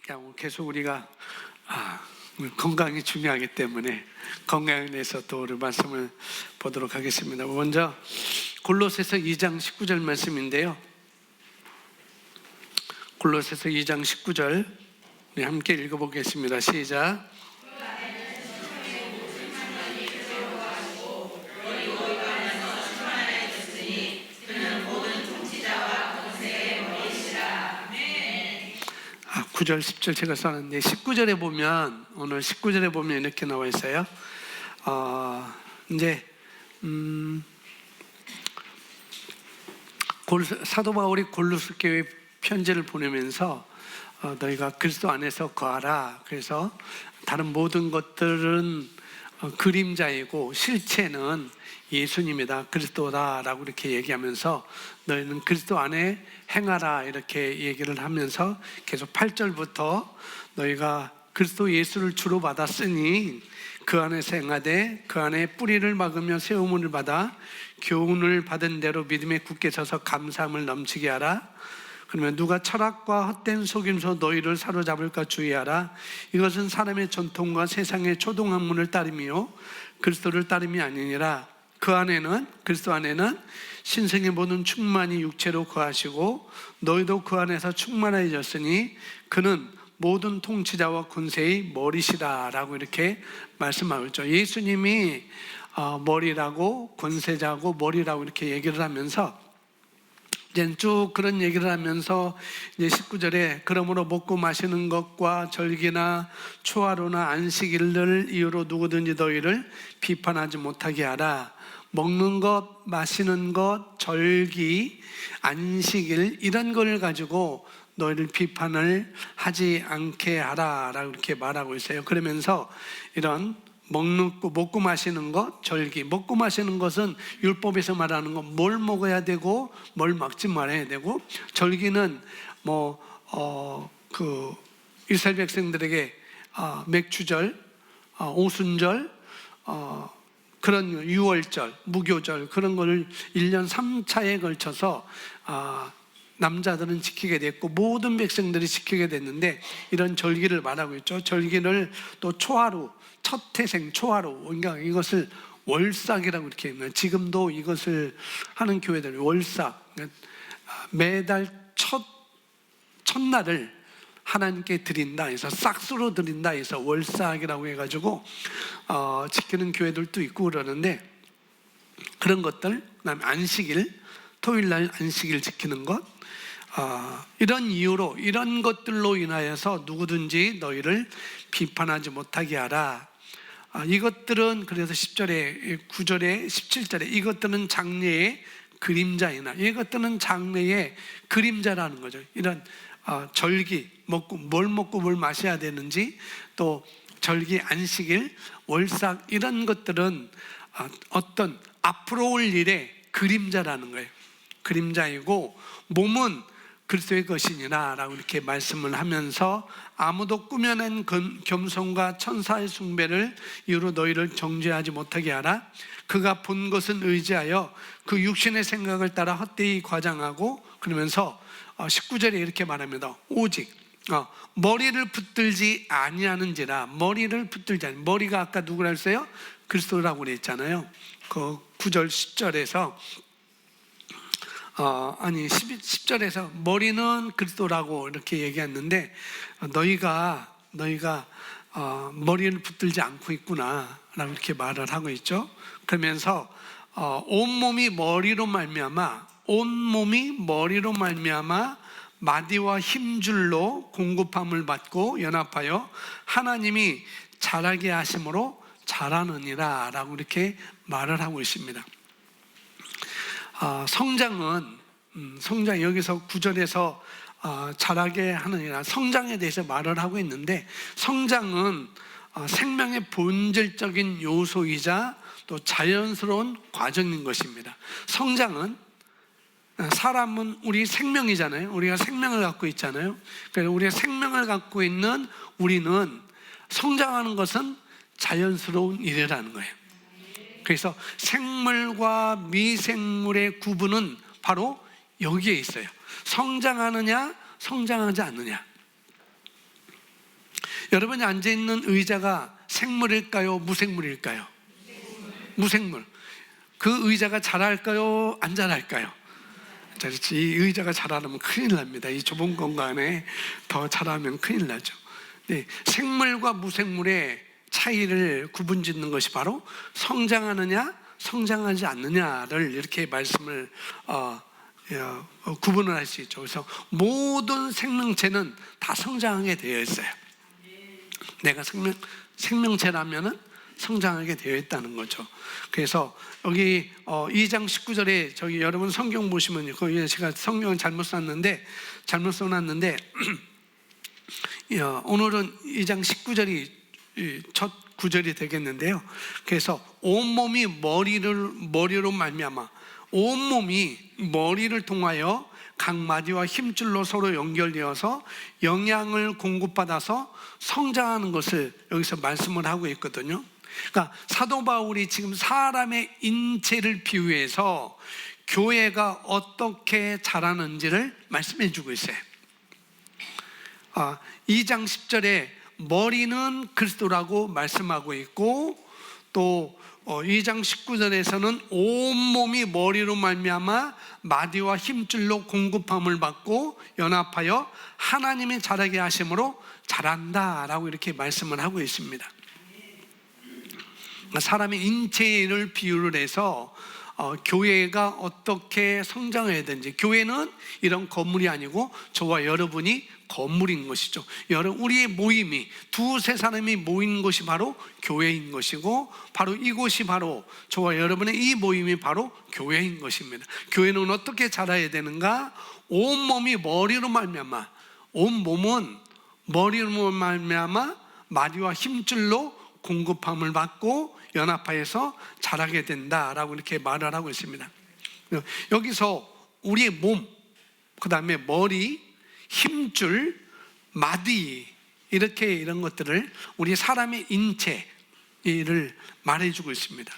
그냥 계속 우리가 건강이 중요하기 때문에 건강에 대해서 또 우리 말씀을 보도록 하겠습니다. 먼저 골로새서 2장 19절 말씀인데요. 골로새서 2장 19절 우리 함께 읽어보겠습니다. 시작. 아, 9절 10절 제가 써놨는데 19절에 보면 오늘 19절에 보면 이렇게 나와 있어요. 이제 사도 바울이 골로새 교회 편지를 보내면서 너희가 그리스도 안에서 거하라. 그래서 다른 모든 것들은 그림자이고 실체는 예수님이다, 그리스도다라고 이렇게 얘기하면서 너희는 그리스도 안에 행하라 이렇게 얘기를 하면서 계속 8절부터 너희가 그리스도 예수를 주로 받았으니 그 안에서 행하되 그 안에 뿌리를 막으며 세움을 받아 교훈을 받은 대로 믿음에 굳게 서서 감사함을 넘치게 하라. 그러면 누가 철학과 헛된 속임수 너희를 사로잡을까 주의하라. 이것은 사람의 전통과 세상의 초등학문을 따름이요 그리스도를 따름이 아니니라. 그 안에는 그리스도 안에는 신성의 모든 충만이 육체로 거하시고 너희도 그 안에서 충만해졌으니 그는 모든 통치자와 군세의 머리시다 라고 이렇게 말씀하고 있죠. 예수님이 머리라고 권세자고 머리라고 이렇게 얘기를 하면서 이제 쭉 그런 얘기를 하면서 이제 19절에 그러므로 먹고 마시는 것과 절기나 초하루나 안식일을 이유로 누구든지 너희를 비판하지 못하게 하라. 먹는 것, 마시는 것, 절기, 안식일 이런 걸 가지고 너희를 비판을 하지 않게 하라 라고 이렇게 말하고 있어요. 그러면서 이런 먹고 마시는 것, 절기, 먹고 마시는 것은 율법에서 말하는 것, 뭘 먹어야 되고 뭘 먹지 말아야 되고, 절기는 이스라엘 백성들에게 맥주절, 오순절, 그런 유월절, 무교절 그런 거를 1년 3차에 걸쳐서 남자들은 지키게 됐고 모든 백성들이 지키게 됐는데 이런 절기를 말하고 있죠. 절기를 또 초하루, 첫 태생 초하루, 그러니까 이것을 월삭이라고 이렇게 합니다. 지금도 이것을 하는 교회들 월삭, 매달 첫날을 하나님께 드린다 해서 싹수로 드린다 해서 월삭이라고 해가지고 지키는 교회들도 있고 그러는데, 그런 것들, 그다음에 안식일, 토요일날 안식일 지키는 것, 이런 이유로 이런 것들로 인하여서 누구든지 너희를 비판하지 못하게 하라. 이것들은 그래서 10절에 9절에 17절에 이것들은 장래의 그림자이나 이것들은 장래의 그림자라는 거죠. 이런 절기, 뭘 먹고 뭘 마셔야 되는지, 또 절기, 안식일, 월삭 이런 것들은 어떤 앞으로 올 일의 그림자라는 거예요. 그림자이고 몸은 그리스도의 것이니라 라고 이렇게 말씀을 하면서 아무도 꾸며낸 겸손과 천사의 숭배를 이유로 너희를 정죄하지 못하게 하라. 그가 본 것은 의지하여 그 육신의 생각을 따라 헛되이 과장하고, 그러면서 19절에 이렇게 말합니다. 오직 머리를 붙들지 아니하는지라. 머리를 붙들지 아니, 머리가 아까 누구라 했어요? 그리스도라고 그랬잖아요. 그 9절 10절에서 10절에서 머리는 그리스도라고 이렇게 얘기했는데 너희가 머리를 붙들지 않고 있구나 라고 이렇게 말을 하고 있죠. 그러면서 온몸이 머리로 말미암아 마디와 힘줄로 공급함을 받고 연합하여 하나님이 자라게 하심으로 자라느니라 라고 이렇게 말을 하고 있습니다. 성장 여기서 9절에서 자라게 하느니라, 성장에 대해서 말을 하고 있는데, 성장은 생명의 본질적인 요소이자 또 자연스러운 과정인 것입니다. 성장은, 사람은 우리 생명이잖아요. 우리가 생명을 갖고 있잖아요. 그래서 우리가 생명을 갖고 있는 우리는 성장하는 것은 자연스러운 일이라는 거예요. 그래서 생물과 미생물의 구분은 바로 여기에 있어요. 성장하느냐 성장하지 않느냐. 여러분이 앉아 있는 의자가 생물일까요? 무생물일까요? 무생물. 그 의자가 자랄까요? 안 자랄까요? 이 의자가 자라면 큰일 납니다. 이 좁은 공간에 더 자라면 큰일 나죠. 네, 생물과 무생물의 차이를 구분짓는 것이 바로 성장하느냐 성장하지 않느냐를 이렇게 말씀을 구분을 할 수 있죠. 그래서 모든 생명체는 다 성장하게 되어 있어요. 내가 생명체라면은 성장하게 되어 있다는 거죠. 그래서 여기 2장 19절에 저기 여러분 성경 보시면요, 거기 제가 성경을 잘못 써놨는데 오늘은 2장 19절이 첫 구절이 되겠는데요. 그래서 온몸이 머리로 말미암아, 온몸이 머리를 통하여 각 마디와 힘줄로 서로 연결되어서 영양을 공급받아서 성장하는 것을 여기서 말씀을 하고 있거든요. 그러니까 사도 바울이 지금 사람의 인체를 비유해서 교회가 어떻게 자라는지를 말씀해 주고 있어요. 2장 10절에 머리는 그리스도라고 말씀하고 있고, 또 2장 19절에서는 온몸이 머리로 말미암아 마디와 힘줄로 공급함을 받고 연합하여 하나님의 자라게 하심으로 자란다라고 이렇게 말씀을 하고 있습니다. 사람의 인체를 비유를 해서 교회가 어떻게 성장해야 되는지, 교회는 이런 건물이 아니고 저와 여러분이 건물인 것이죠. 우리의 모임이 두세 사람이 모인 것이 바로 교회인 것이고, 바로 이곳이 바로 저와 여러분의 이 모임이 바로 교회인 것입니다. 교회는 어떻게 자라야 되는가? 온몸이 머리로 말미암아, 온몸은 머리로 말미암아 마디와 힘줄로 공급함을 받고 연합하여서 자라게 된다라고 이렇게 말을 하고 있습니다. 여기서 우리의 몸, 그 다음에 머리, 힘줄, 마디, 이런 것들을 우리 사람의 인체를 말해주고 있습니다.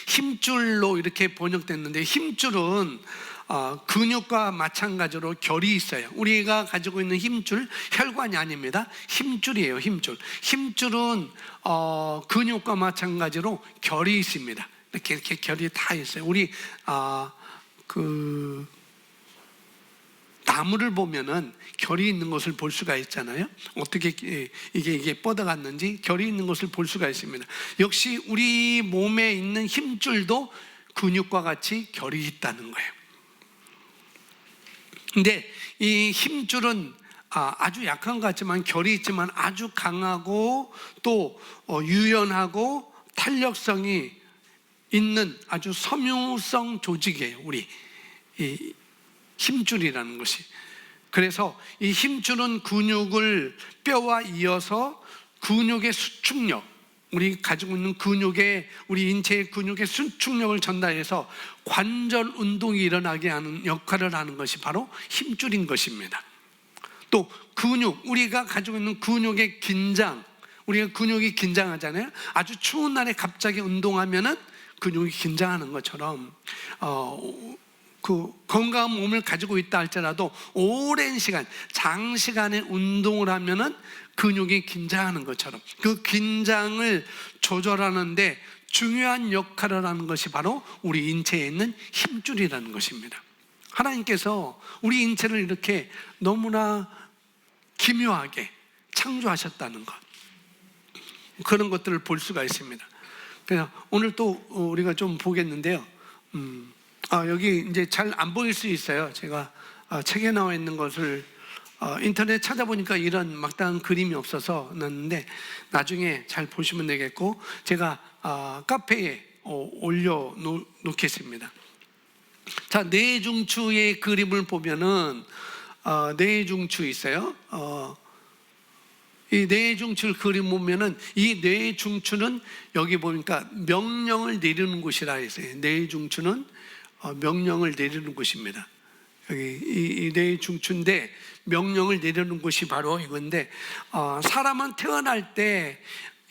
힘줄로 이렇게 번역됐는데, 힘줄은 근육과 마찬가지로 결이 있어요. 우리가 가지고 있는 힘줄, 혈관이 아닙니다. 힘줄이에요. 힘줄은 근육과 마찬가지로 결이 있습니다. 이렇게 결이 다 있어요. 우리 나무를 보면은 결이 있는 것을 볼 수가 있잖아요. 어떻게 이게 뻗어갔는지 결이 있는 것을 볼 수가 있습니다. 역시 우리 몸에 있는 힘줄도 근육과 같이 결이 있다는 거예요. 근데 이 힘줄은 아주 약한 것 같지만, 결이 있지만 아주 강하고 또 유연하고 탄력성이 있는 아주 섬유성 조직이에요, 우리 이 힘줄이라는 것이. 그래서 이 힘줄은 근육을 뼈와 이어서 근육의 수축력, 우리 가지고 있는 우리 인체의 근육의 수축력을 전달해서 관절 운동이 일어나게 하는 역할을 하는 것이 바로 힘줄인 것입니다. 또 근육, 우리가 가지고 있는 근육의 긴장, 우리가 근육이 긴장하잖아요. 아주 추운 날에 갑자기 운동하면은 근육이 긴장하는 것처럼 그 건강한 몸을 가지고 있다 할지라도 오랜 시간, 장시간의 운동을 하면은 근육이 긴장하는 것처럼 그 긴장을 조절하는데 중요한 역할을 하는 것이 바로 우리 인체에 있는 힘줄이라는 것입니다. 하나님께서 우리 인체를 이렇게 너무나 기묘하게 창조하셨다는 것, 그런 것들을 볼 수가 있습니다. 그래서 오늘 또 우리가 좀 보겠는데요. 여기 이제 잘 안 보일 수 있어요. 제가 책에 나와 있는 것을 인터넷 찾아보니까 이런 막다른 그림이 없어서 놨는데 나중에 잘 보시면 되겠고, 제가 카페에 올려 놓겠습니다. 자, 뇌중추의 그림을 보면은 뇌중추 있어요. 이 뇌중추 그림 보면은 이 뇌중추는 여기 보니까 명령을 내리는 곳이라 했어요. 뇌중추는 명령을 내리는 곳입니다. 여기 이 뇌중추인데 명령을 내리는 곳이 바로 이건데, 사람은 태어날 때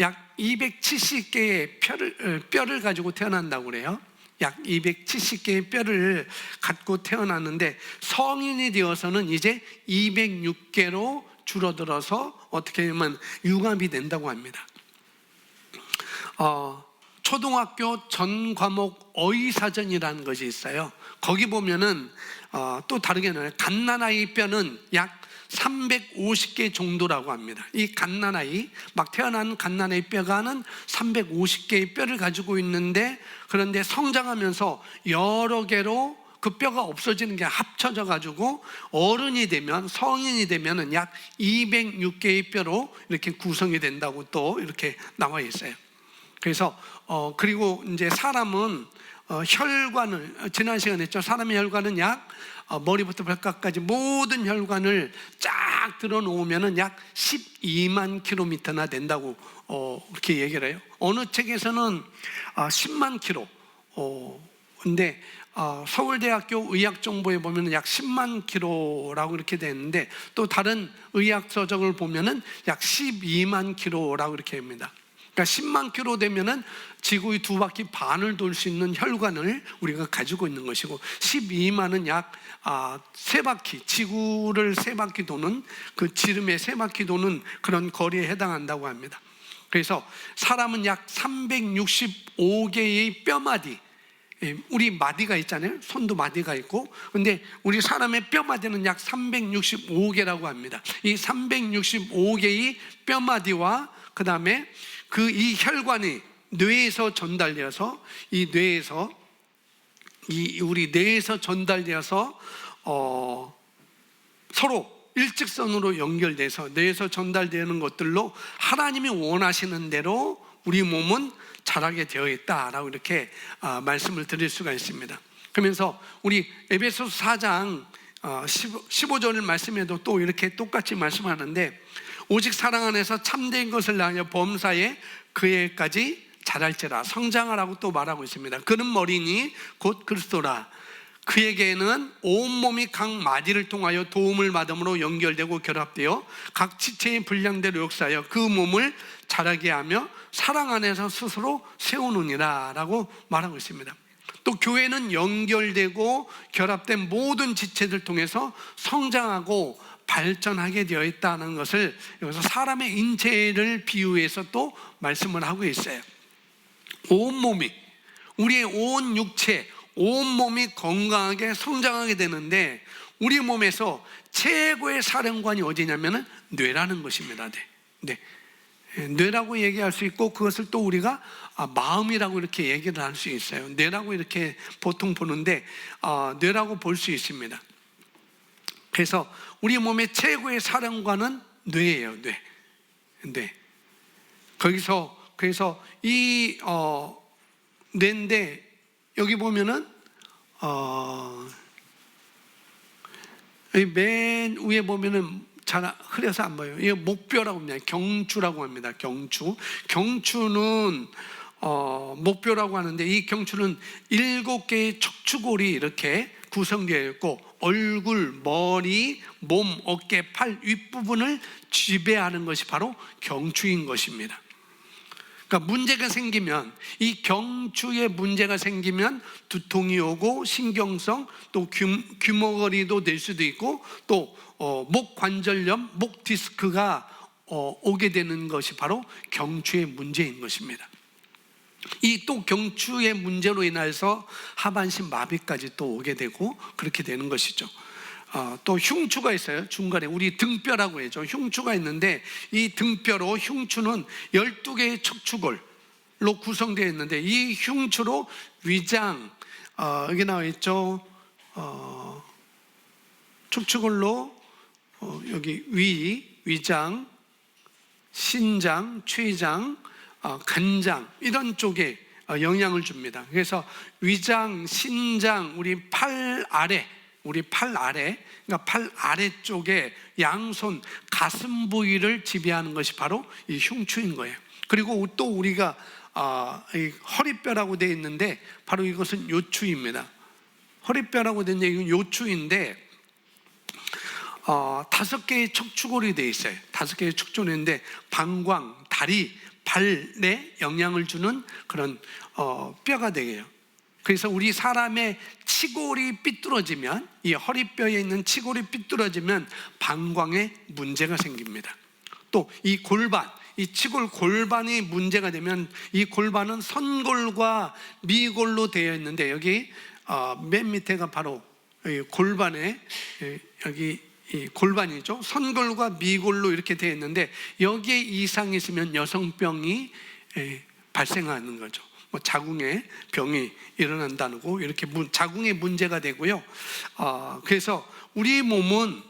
약 270개의 뼈를 가지고 태어난다고 그래요. 약 270개의 뼈를 갖고 태어났는데 성인이 되어서는 이제 206개로 줄어들어서 어떻게 하면 융합이 된다고 합니다. 초등학교 전 과목 어휘사전이라는 것이 있어요. 거기 보면은 또 다르게 나와요. 갓난아이 뼈는 약 350개 정도라고 합니다. 이 갓난아이, 막 태어난 갓난아이 뼈가는 350개의 뼈를 가지고 있는데, 그런데 성장하면서 여러 개로 그 뼈가 없어지는 게 합쳐져 가지고 어른이 되면, 성인이 되면은 약 206개의 뼈로 이렇게 구성이 된다고 또 이렇게 나와 있어요. 그래서 그리고 이제 사람은 혈관을, 지난 시간에 했죠. 사람의 혈관은 약 머리부터 발끝까지 모든 혈관을 쫙 들어놓으면은 약 12만 킬로미터나 된다고 그렇게 얘기를 해요. 어느 책에서는 10만 킬로. 근데 서울대학교 의학정보에 보면은 약 10만 킬로라고 이렇게 되는데, 또 다른 의학 서적을 보면은 약 12만 킬로라고 이렇게 합니다. 그러니까 10만 킬로 되면은 지구의 2바퀴 반을 돌 수 있는 혈관을 우리가 가지고 있는 것이고, 12만은 약 3바퀴, 지구를 3바퀴 도는, 그 지름의 3바퀴 도는 그런 거리에 해당한다고 합니다. 그래서 사람은 약 365개의 뼈마디, 우리 마디가 있잖아요. 손도 마디가 있고, 근데 우리 사람의 뼈마디는 약 365개라고 합니다. 이 365개의 뼈마디와 그 다음에 이 혈관이 뇌에서 전달되어서, 우리 뇌에서 전달되어서 서로 일직선으로 연결돼서 뇌에서 전달되는 것들로 하나님이 원하시는 대로 우리 몸은 자라게 되어 있다라고 이렇게 말씀을 드릴 수가 있습니다. 그러면서 우리 에베소서 4장 15절 말씀에도 또 이렇게 똑같이 말씀하는데, 오직 사랑 안에서 참된 것을 낳으려 범사에 그에까지 자랄지라, 성장하라고 또 말하고 있습니다. 그는 머리니 곧 그리스도라. 그에게는 온몸이 각 마디를 통하여 도움을 받음으로 연결되고 결합되어 각 지체의 분량대로 역사하여 그 몸을 자라게 하며 사랑 안에서 스스로 세우느니라 라고 말하고 있습니다. 또 교회는 연결되고 결합된 모든 지체들 통해서 성장하고 발전하게 되어 있다는 것을 여기서 사람의 인체를 비유해서 또 말씀을 하고 있어요. 온몸이, 우리의 온 육체, 온몸이 건강하게 성장하게 되는데, 우리 몸에서 최고의 사령관이 어디냐면은 뇌라는 것입니다. 네. 뇌라고 얘기할 수 있고, 그것을 또 우리가 마음이라고 이렇게 얘기를 할 수 있어요. 뇌라고 이렇게 보통 보는데 뇌라고 볼 수 있습니다. 그래서 우리 몸의 최고의 사령관은 뇌예요. 뇌. 그래서 이 뇌인데, 여기 보면은 맨 위에 보면은 잘 흐려서 안 보여요. 이게 목뼈라고 합니다. 경추라고 합니다. 경추는 목뼈라고 하는데, 이 경추는 7개의 척추골이 이렇게 구성되어 있고, 얼굴, 머리, 몸, 어깨, 팔 윗부분을 지배하는 것이 바로 경추인 것입니다. 그러니까 문제가 생기면, 이 경추에 문제가 생기면 두통이 오고 신경성, 또 귀머거리도 될 수도 있고, 또 목 관절염, 목 디스크가 오게 되는 것이 바로 경추의 문제인 것입니다. 이 또 경추의 문제로 인해서 하반신 마비까지 또 오게 되고 그렇게 되는 것이죠. 또 흉추가 있어요. 중간에 우리 등뼈라고 해죠. 흉추가 있는데, 이 등뼈로, 흉추는 12개의 척추골로 구성되어 있는데, 이 흉추로 위장, 여기 나와 있죠. 척추골로 여기 위장, 신장, 췌장, 간장, 이런 쪽에 영향을 줍니다. 그래서 위장, 신장, 우리 팔 아래, 그러니까 팔 아래쪽에 양손, 가슴 부위를 지배하는 것이 바로 이 흉추인 거예요. 그리고 또 우리가 이 허리뼈라고 되어 있는데, 바로 이것은 요추입니다. 허리뼈라고 된 얘기는 요추인데, 5개의 척추골이 되어 있어요. 5개의 척추골인데, 방광, 다리, 발에 영향을 주는 그런 뼈가 되게요. 그래서 우리 사람의 치골이 삐뚤어지면, 이 허리뼈에 있는 치골이 삐뚤어지면 방광에 문제가 생깁니다. 또 이 골반, 이 치골 골반이 문제가 되면, 이 골반은 선골과 미골로 되어 있는데, 여기 맨 밑에가 바로 골반에, 여기 이 골반이죠. 선골과 미골로 이렇게 되어 있는데, 여기에 이상이 있으면 여성병이 발생하는 거죠. 뭐 자궁에 병이 일어난다는 거, 이렇게 자궁에 문제가 되고요. 그래서 우리 몸은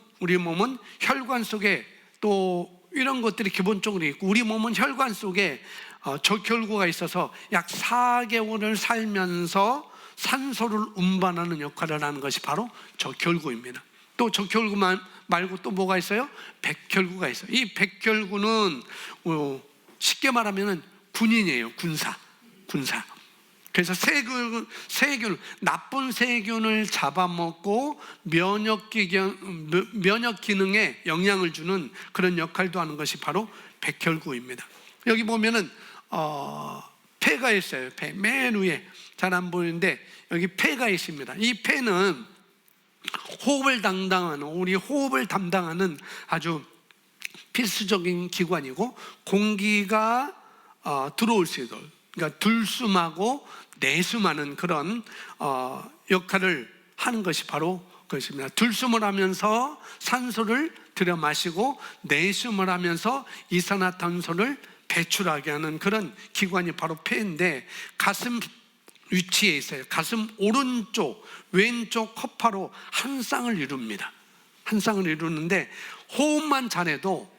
혈관 속에 또 이런 것들이 기본적으로 있고, 우리 몸은 혈관 속에 적혈구가 있어서 약 4개월을 살면서 산소를 운반하는 역할을 하는 것이 바로 적혈구입니다. 또 적혈구만 말고 또 뭐가 있어요? 백혈구가 있어요. 이 백혈구는 쉽게 말하면 군인이에요. 군사. 그래서 나쁜 세균을 잡아먹고 면역 기능에 영향을 주는 그런 역할도 하는 것이 바로 백혈구입니다. 여기 보면은 폐가 있어요. 폐 맨 위에 잘 안 보이는데 여기 폐가 있습니다. 이 폐는 우리 호흡을 담당하는 아주 필수적인 기관이고, 공기가 들어올 수 있도록, 그러니까 들숨하고 내숨하는 그런 역할을 하는 것이 바로 그것입니다. 들숨을 하면서 산소를 들여 마시고, 내숨을 하면서 이산화탄소를 배출하게 하는 그런 기관이 바로 폐인데, 가슴 위치에 있어요. 가슴 오른쪽, 왼쪽 허파로 한 쌍을 이룹니다. 한 쌍을 이루는데, 호흡만 잘해도,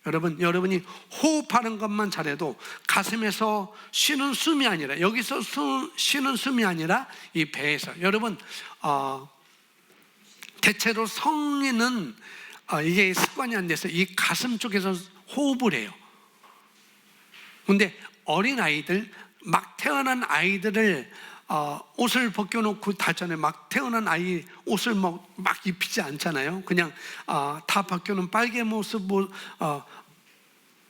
여러분이 호흡하는 것만 잘해도 가슴에서 쉬는 숨이 아니라, 여기서 쉬는 숨이 아니라 이 배에서, 여러분 대체로 성인은 이게 습관이 안 돼서 이 가슴 쪽에서 호흡을 해요. 근데 어린 아이들, 막 태어난 아이들을 옷을 벗겨놓고 다 전에 막 태어난 아이 옷을 막 입히지 않잖아요. 그냥 다 벗겨놓은 빨개 모습,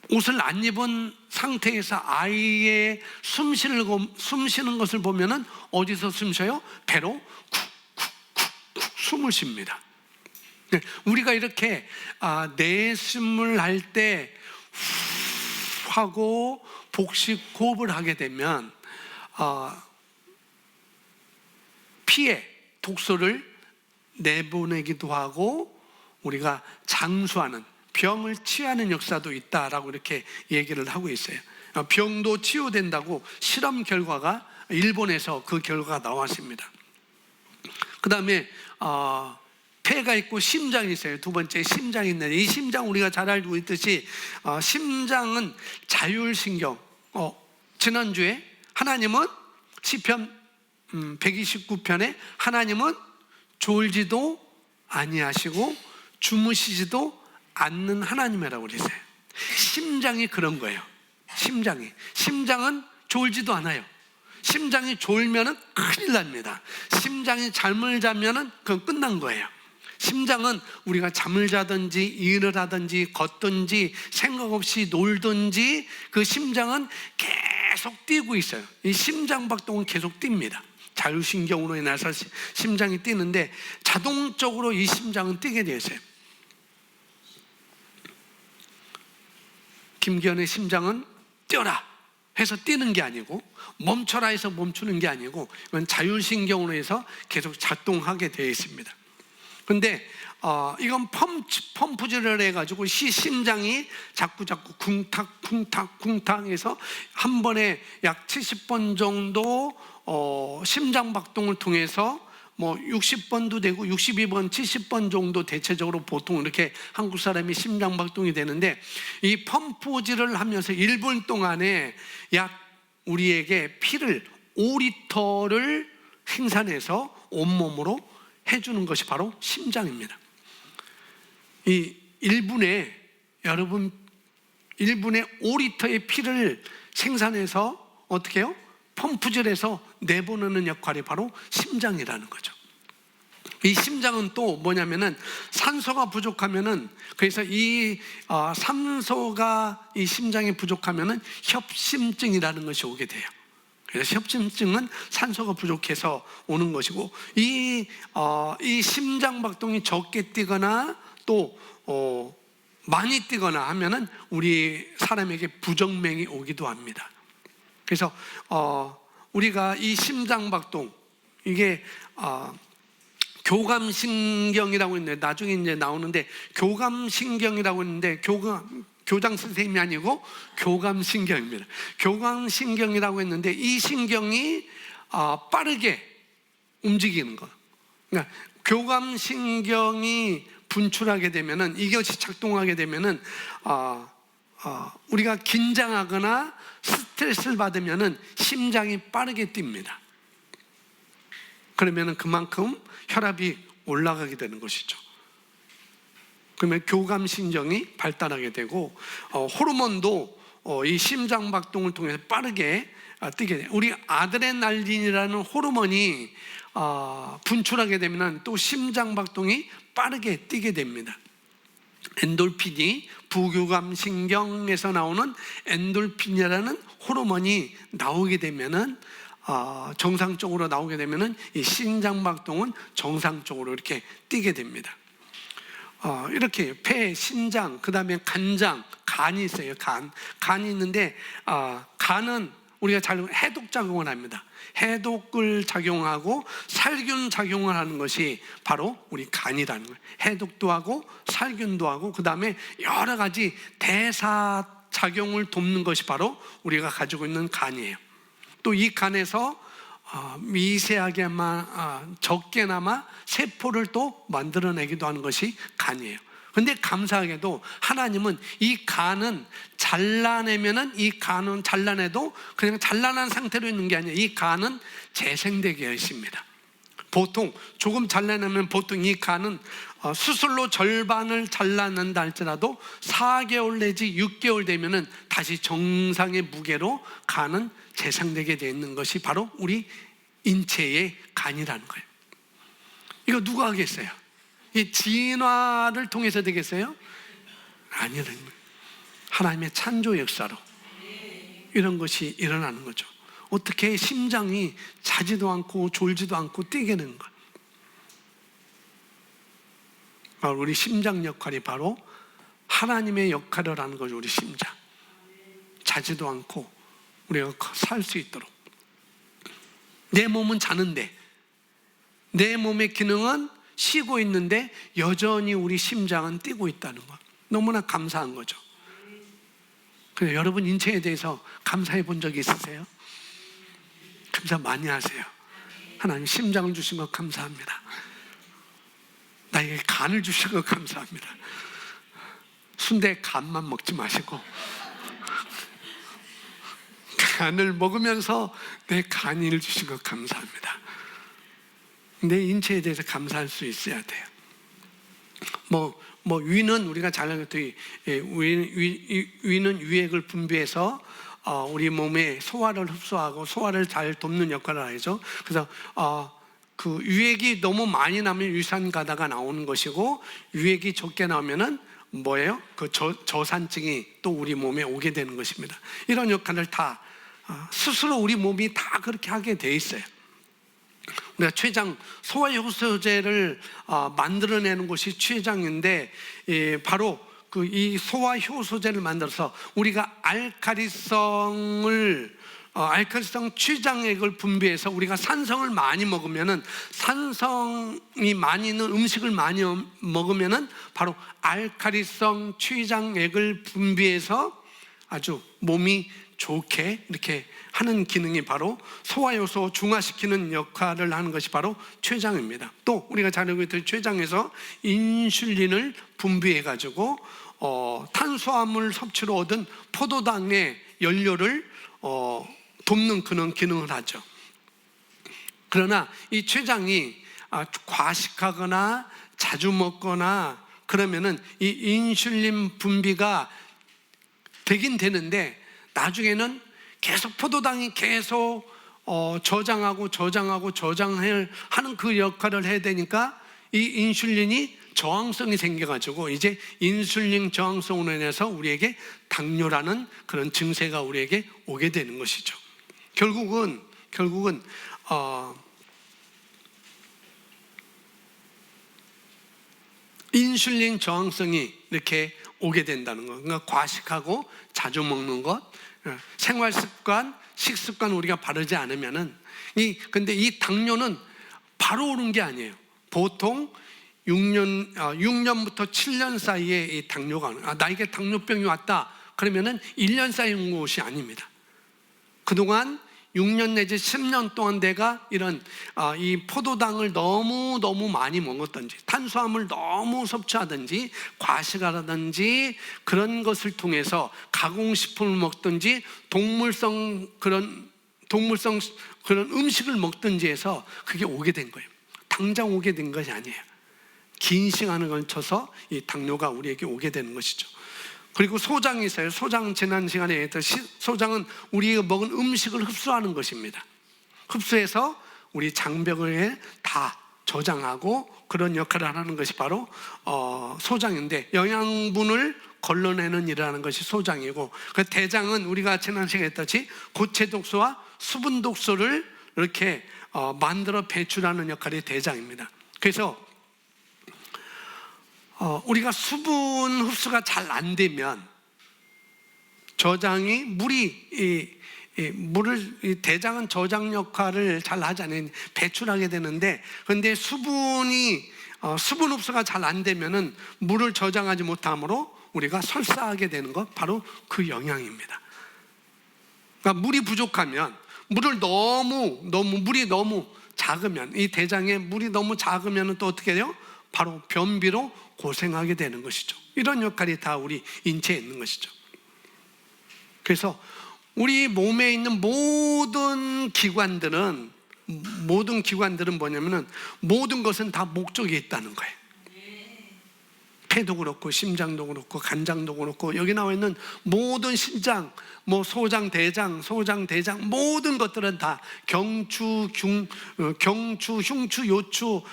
옷을 안 입은 상태에서 아이의 숨 쉬는 것을 보면은 어디서 숨 쉬어요? 배로 쿡쿡쿡쿡 숨을 쉽니다. 우리가 이렇게 내숨을 할 때 하고 복식 호흡을 하게 되면 피에 독소를 내보내기도 하고, 우리가 장수하는, 병을 치유하는 역사도 있다라고 이렇게 얘기를 하고 있어요. 병도 치유된다고 실험 결과가, 일본에서 그 결과가 나왔습니다. 그 다음에 폐가 있고 심장이 있어요. 두 번째 심장이 있는데, 이 심장 우리가 잘 알고 있듯이 심장은 자율신경. 지난주에 하나님은 시편 129편에 하나님은 졸지도 아니하시고 주무시지도 않는 하나님이라고 그랬어요. 심장이 그런 거예요. 심장은 졸지도 않아요. 심장이 졸면은 큰일 납니다. 심장이 잠을 자면은 그건 끝난 거예요. 심장은 우리가 잠을 자든지 일을 하든지 걷든지 생각 없이 놀든지, 그 심장은 계속 뛰고 있어요. 이 심장박동은 계속 뜁니다. 자율신경으로 인해서 심장이 뛰는데, 자동적으로 이 심장은 뛰게 되어 있어요. 김기현의 심장은 뛰어라 해서 뛰는 게 아니고, 멈춰라 해서 멈추는 게 아니고, 이건 자율신경으로 해서 계속 작동하게 되어 있습니다. 근데 이건 펌프질을 해가지고 심장이 자꾸 쿵탁 해서 한 번에 약 70번 정도 심장박동을 통해서 뭐 60번도 되고 62번, 70번 정도 대체적으로 보통 이렇게 한국 사람이 심장박동이 되는데, 이 펌프질을 하면서 1분 동안에 약 우리에게 피를 5리터를 생산해서 온몸으로 해주는 것이 바로 심장입니다. 이 1분에 5리터의 피를 생산해서 어떻게 해요? 펌프질해서 내보내는 역할이 바로 심장이라는 거죠. 이 심장은 또 뭐냐면은 산소가 부족하면은, 그래서 이 산소가 이 심장이 부족하면은 협심증이라는 것이 오게 돼요. 그래서 협심증은 산소가 부족해서 오는 것이고, 이 심장박동이 적게 뛰거나 또 많이 뛰거나 하면은 우리 사람에게 부정맥이 오기도 합니다. 그래서 우리가 이 심장박동, 이게 교감신경이라고 있는데, 나중에 이제 나오는데 교감신경이라고 있는데, 교장 선생님이 아니고 교감신경입니다. 교감신경이라고 했는데, 이 신경이 빠르게 움직이는 거. 그러니까 교감신경이 분출하게 되면은, 이것이 작동하게 되면은 우리가 긴장하거나 스트레스를 받으면은 심장이 빠르게 뜁니다. 그러면은 그만큼 혈압이 올라가게 되는 것이죠. 그러면 교감신경이 발달하게 되고, 호르몬도 이 심장박동을 통해서 빠르게 뛰게 돼요. 우리 아드레날린이라는 호르몬이 분출하게 되면 또 심장박동이 빠르게 뛰게 됩니다. 엔돌핀이, 부교감신경에서 나오는 엔돌핀이라는 호르몬이 나오게 되면은, 정상적으로 나오게 되면은 이 심장박동은 정상적으로 이렇게 뛰게 됩니다. 이렇게 폐, 심장, 그 다음에 간장, 간이 있어요. 간이 있는데, 간은 우리가 잘 해독 작용을 합니다. 해독을 작용하고 살균 작용을 하는 것이 바로 우리 간이라는 거예요. 해독도 하고 살균도 하고, 그 다음에 여러 가지 대사 작용을 돕는 것이 바로 우리가 가지고 있는 간이에요. 또 이 간에서 미세하게만 적게나마 세포를 또 만들어내기도 하는 것이 간이에요. 근데 감사하게도 하나님은 이 간은 잘라내면은, 이 간은 잘라내도 그냥 잘라난 상태로 있는 게 아니에요. 이 간은 재생되게 하십니다. 보통 조금 잘라내면, 보통 이 간은 수술로 절반을 잘라낸다 할지라도 4개월 내지 6개월 되면은 다시 정상의 무게로 간은 재생되게 되어 있는 것이 바로 우리 인체의 간이라는 거예요. 이거 누가 하겠어요? 이 진화를 통해서 되겠어요? 아니라는 거예요. 하나님의 창조 역사로 이런 것이 일어나는 거죠. 어떻게 심장이 자지도 않고 졸지도 않고 뛰게 되는 거예요. 바로 우리 심장 역할이 바로 하나님의 역할을 하는 거죠. 우리 심장 자지도 않고 우리가 살 수 있도록. 내 몸은 자는데, 내 몸의 기능은 쉬고 있는데 여전히 우리 심장은 뛰고 있다는 거, 너무나 감사한 거죠. 그래서 여러분 인체에 대해서 감사해 본 적이 있으세요? 감사 많이 하세요. 하나님 심장을 주신 것 감사합니다. 나에게 간을 주신 것 감사합니다. 순대 간만 먹지 마시고 간을 먹으면서 내 간을 주신 것 감사합니다. 내 인체에 대해서 감사할 수 있어야 돼요. 위는 우리가 잘 알고 있듯이 위는 유액을 분비해서 우리 몸에 소화를 흡수하고 소화를 잘 돕는 역할을 하죠. 그래서 그 유액이 너무 많이 나면 위산가다가 나오는 것이고, 유액이 적게 나오면은 뭐예요? 그 저산증이 또 우리 몸에 오게 되는 것입니다. 이런 역할을 다 스스로 우리 몸이 다 그렇게 하게 돼 있어요. 우리가 췌장, 소화효소제를 만들어내는 것이 췌장인데, 바로 이 소화효소제를 만들어서 우리가 알칼리성 췌장액을 분비해서 우리가 산성을 많이 먹으면은, 산성이 많이 있는 음식을 많이 먹으면은 바로 알칼리성 췌장액을 분비해서 아주 몸이 좋게 이렇게 하는 기능이 바로 소화효소 중화시키는 역할을 하는 것이 바로 췌장입니다. 또 우리가 잘 알고 있듯이 췌장에서 인슐린을 분비해 가지고 탄수화물 섭취로 얻은 포도당의 연료를 돕는 그런 기능을 하죠. 그러나 이 췌장이 과식하거나 자주 먹거나 그러면은 이 인슐린 분비가 되긴 되는데, 나중에는 계속 포도당이 계속 저장하고 하는 그 역할을 해야 되니까 이 인슐린이 저항성이 생겨가지고, 이제 인슐린 저항성으로 인해서 우리에게 당뇨라는 그런 증세가 우리에게 오게 되는 것이죠. 결국은 인슐린 저항성이 이렇게 오게 된다는 거. 그러니까 과식하고 자주 먹는 것, 생활 습관, 식습관 우리가 바르지 않으면은 근데 이 당뇨는 바로 오는 게 아니에요. 보통 6년부터 7년 사이에 이 당뇨가 나에게 당뇨병이 왔다 그러면은 1년 사이에 온 것이 아닙니다. 그동안 6년 내지 10년 동안 내가 이런 이 포도당을 너무 많이 먹었든지 탄수화물 너무 섭취하든지 과식하든지 그런 것을 통해서 가공식품을 먹든지 동물성 그런 음식을 먹든지 해서 그게 오게 된 거예요. 당장 오게 된 것이 아니에요. 긴 시간을 걸쳐서 이 당뇨가 우리에게 오게 되는 것이죠. 그리고 소장이 있어요. 소장, 지난 시간에 얘기했듯이 소장은 우리가 먹은 음식을 흡수하는 것입니다. 흡수해서 우리 장벽에 다 저장하고 그런 역할을 하는 것이 바로 소장인데, 영양분을 걸러내는 일을 하는 것이 소장이고, 그 대장은 우리가 지난 시간에 했듯이 고체 독소와 수분 독소를 이렇게 만들어 배출하는 역할이 대장입니다. 그래서 우리가 수분 흡수가 잘 안 되면 저장이 물을 대장은 저장 역할을 잘 하지 않으면 배출하게 되는데, 그런데 수분 흡수가 잘 안 되면은 물을 저장하지 못하므로 우리가 설사하게 되는 것, 바로 그 영향입니다. 그러니까 물이 부족하면 물이 너무 작으면, 이 대장에 물이 너무 작으면 또 어떻게 돼요? 바로 변비로 고생하게 되는 것이죠. 이런 역할이 다 우리 인체에 있는 것이죠. 그래서 우리 몸에 있는 모든 기관들은 뭐냐면은 모든 것은 다 목적이 있다는 거예요. 폐도 그렇고 심장도 그렇고 간장도 그렇고 여기 나와 있는 모든 신장, 소장, 대장, 모든 것들은 다 경추, 흉추, 요추,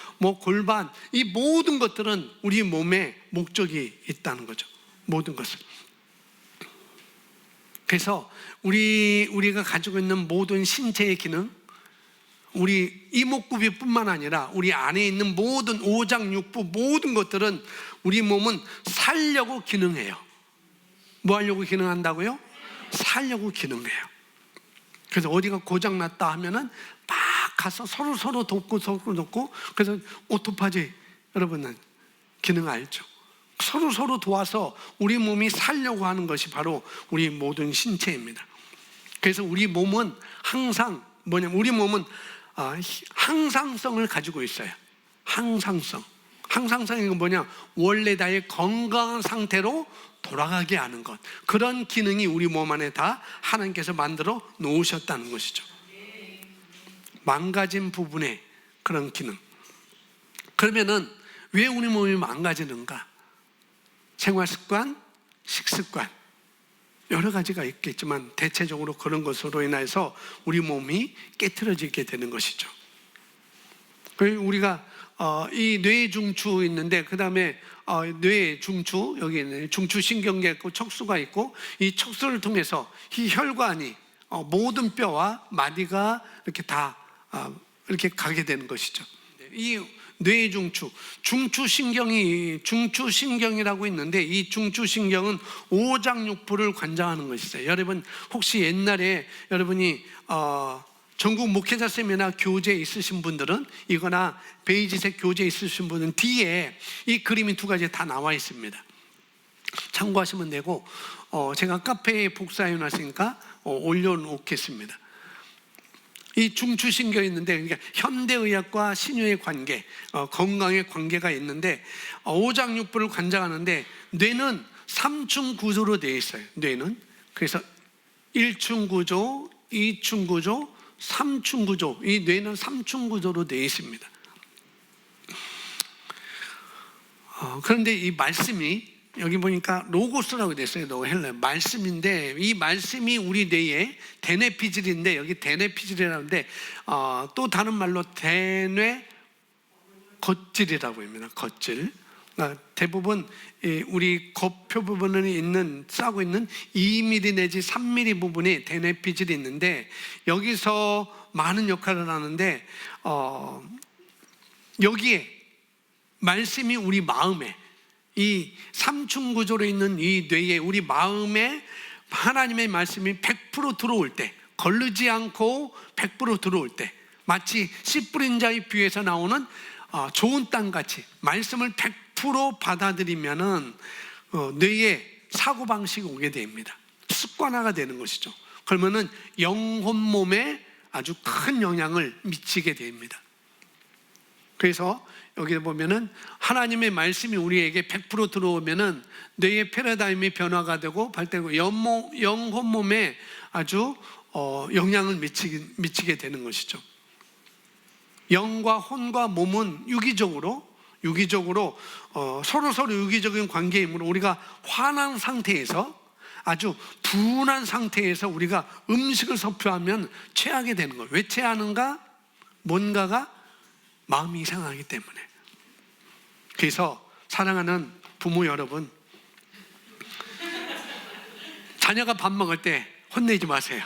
골반, 이 모든 것들은 우리 몸에 목적이 있다는 거죠. 모든 것은. 그래서 우리가 가지고 있는 모든 신체의 기능, 우리 이목구비뿐만 아니라 우리 안에 있는 모든 오장육부 모든 것들은, 우리 몸은 살려고 기능해요. 뭐 하려고 기능한다고요? 살려고 기능해요. 그래서 어디가 고장났다 하면은 막 가서 서로 돕고, 그래서 오토파지, 여러분은 기능 알죠? 서로 도와서 우리 몸이 살려고 하는 것이 바로 우리 모든 신체입니다. 그래서 우리 몸은 항상 우리 몸은 항상성을 가지고 있어요. 항상성이 뭐냐? 원래 나의 건강한 상태로 돌아가게 하는 것, 그런 기능이 우리 몸 안에 다 하나님께서 만들어 놓으셨다는 것이죠. 망가진 부분의 그런 기능. 그러면은 왜 우리 몸이 망가지는가? 생활습관, 식습관, 여러 가지가 있겠지만 대체적으로 그런 것으로 인해서 우리 몸이 깨트려지게 되는 것이죠. 우리가 이 뇌중추 있는데, 그 다음에 뇌중추, 여기 있는 중추신경계 있고 척수가 있고, 이 척수를 통해서 이 혈관이 모든 뼈와 마디가 이렇게 다 이렇게 가게 되는 것이죠. 이 뇌중추, 중추신경이라고 있는데, 이 중추신경은 오장육부를 관장하는 것이죠. 여러분 혹시 옛날에 여러분이 전국 목회자 세미나 교재 있으신 분들은, 이거나 베이지색 교재 있으신 분은 뒤에 이 그림이 두 가지 다 나와 있습니다. 참고하시면 되고, 제가 카페에 복사해 놨으니까 올려놓겠습니다. 이 중추신경이 있는데, 그러니까 현대의학과 신유의 관계, 건강의 관계가 있는데, 오장육부를 관장하는데, 뇌는 3층 구조로 되어 있어요. 뇌는 그래서 1층 구조, 2층 구조, 3층 구조, 이 뇌는 3층 구조로 되어 있습니다. 그런데 이 말씀이 여기 보니까 로고스라고 됐어요. 말씀인데, 이 말씀이 우리 뇌에 대뇌피질인데, 여기 대뇌피질이라는데 또 다른 말로 대뇌 겉질이라고 합니다. 겉질. 대부분 우리 겉표 부분에 싸고 있는 2mm 내지 3mm 부분이 대뇌 피질이 있는데, 여기서 많은 역할을 하는데, 여기에 말씀이 우리 마음에, 이 삼층 구조로 있는 이 뇌에, 우리 마음에 하나님의 말씀이 100% 들어올 때, 거르지 않고 100% 들어올 때, 마치 씨 뿌린 자의 비유에서 나오는 좋은 땅같이 말씀을 100% 받아들이면은 뇌에 사고방식이 오게 됩니다. 습관화가 되는 것이죠. 그러면은 영혼 몸에 아주 큰 영향을 미치게 됩니다. 그래서 여기 보면은 하나님의 말씀이 우리에게 100% 들어오면은 뇌의 패러다임이 변화가 되고 발달되고 영혼 몸에 아주 영향을 미치게 되는 것이죠. 영과 혼과 몸은 유기적으로 서로 유기적인 관계이므로, 우리가 화난 상태에서, 아주 분한 상태에서 우리가 음식을 섭취하면 체하게 되는 거예요. 왜 체하는가? 뭔가가 마음이 이상하기 때문에. 그래서 사랑하는 부모 여러분, 자녀가 밥 먹을 때 혼내지 마세요.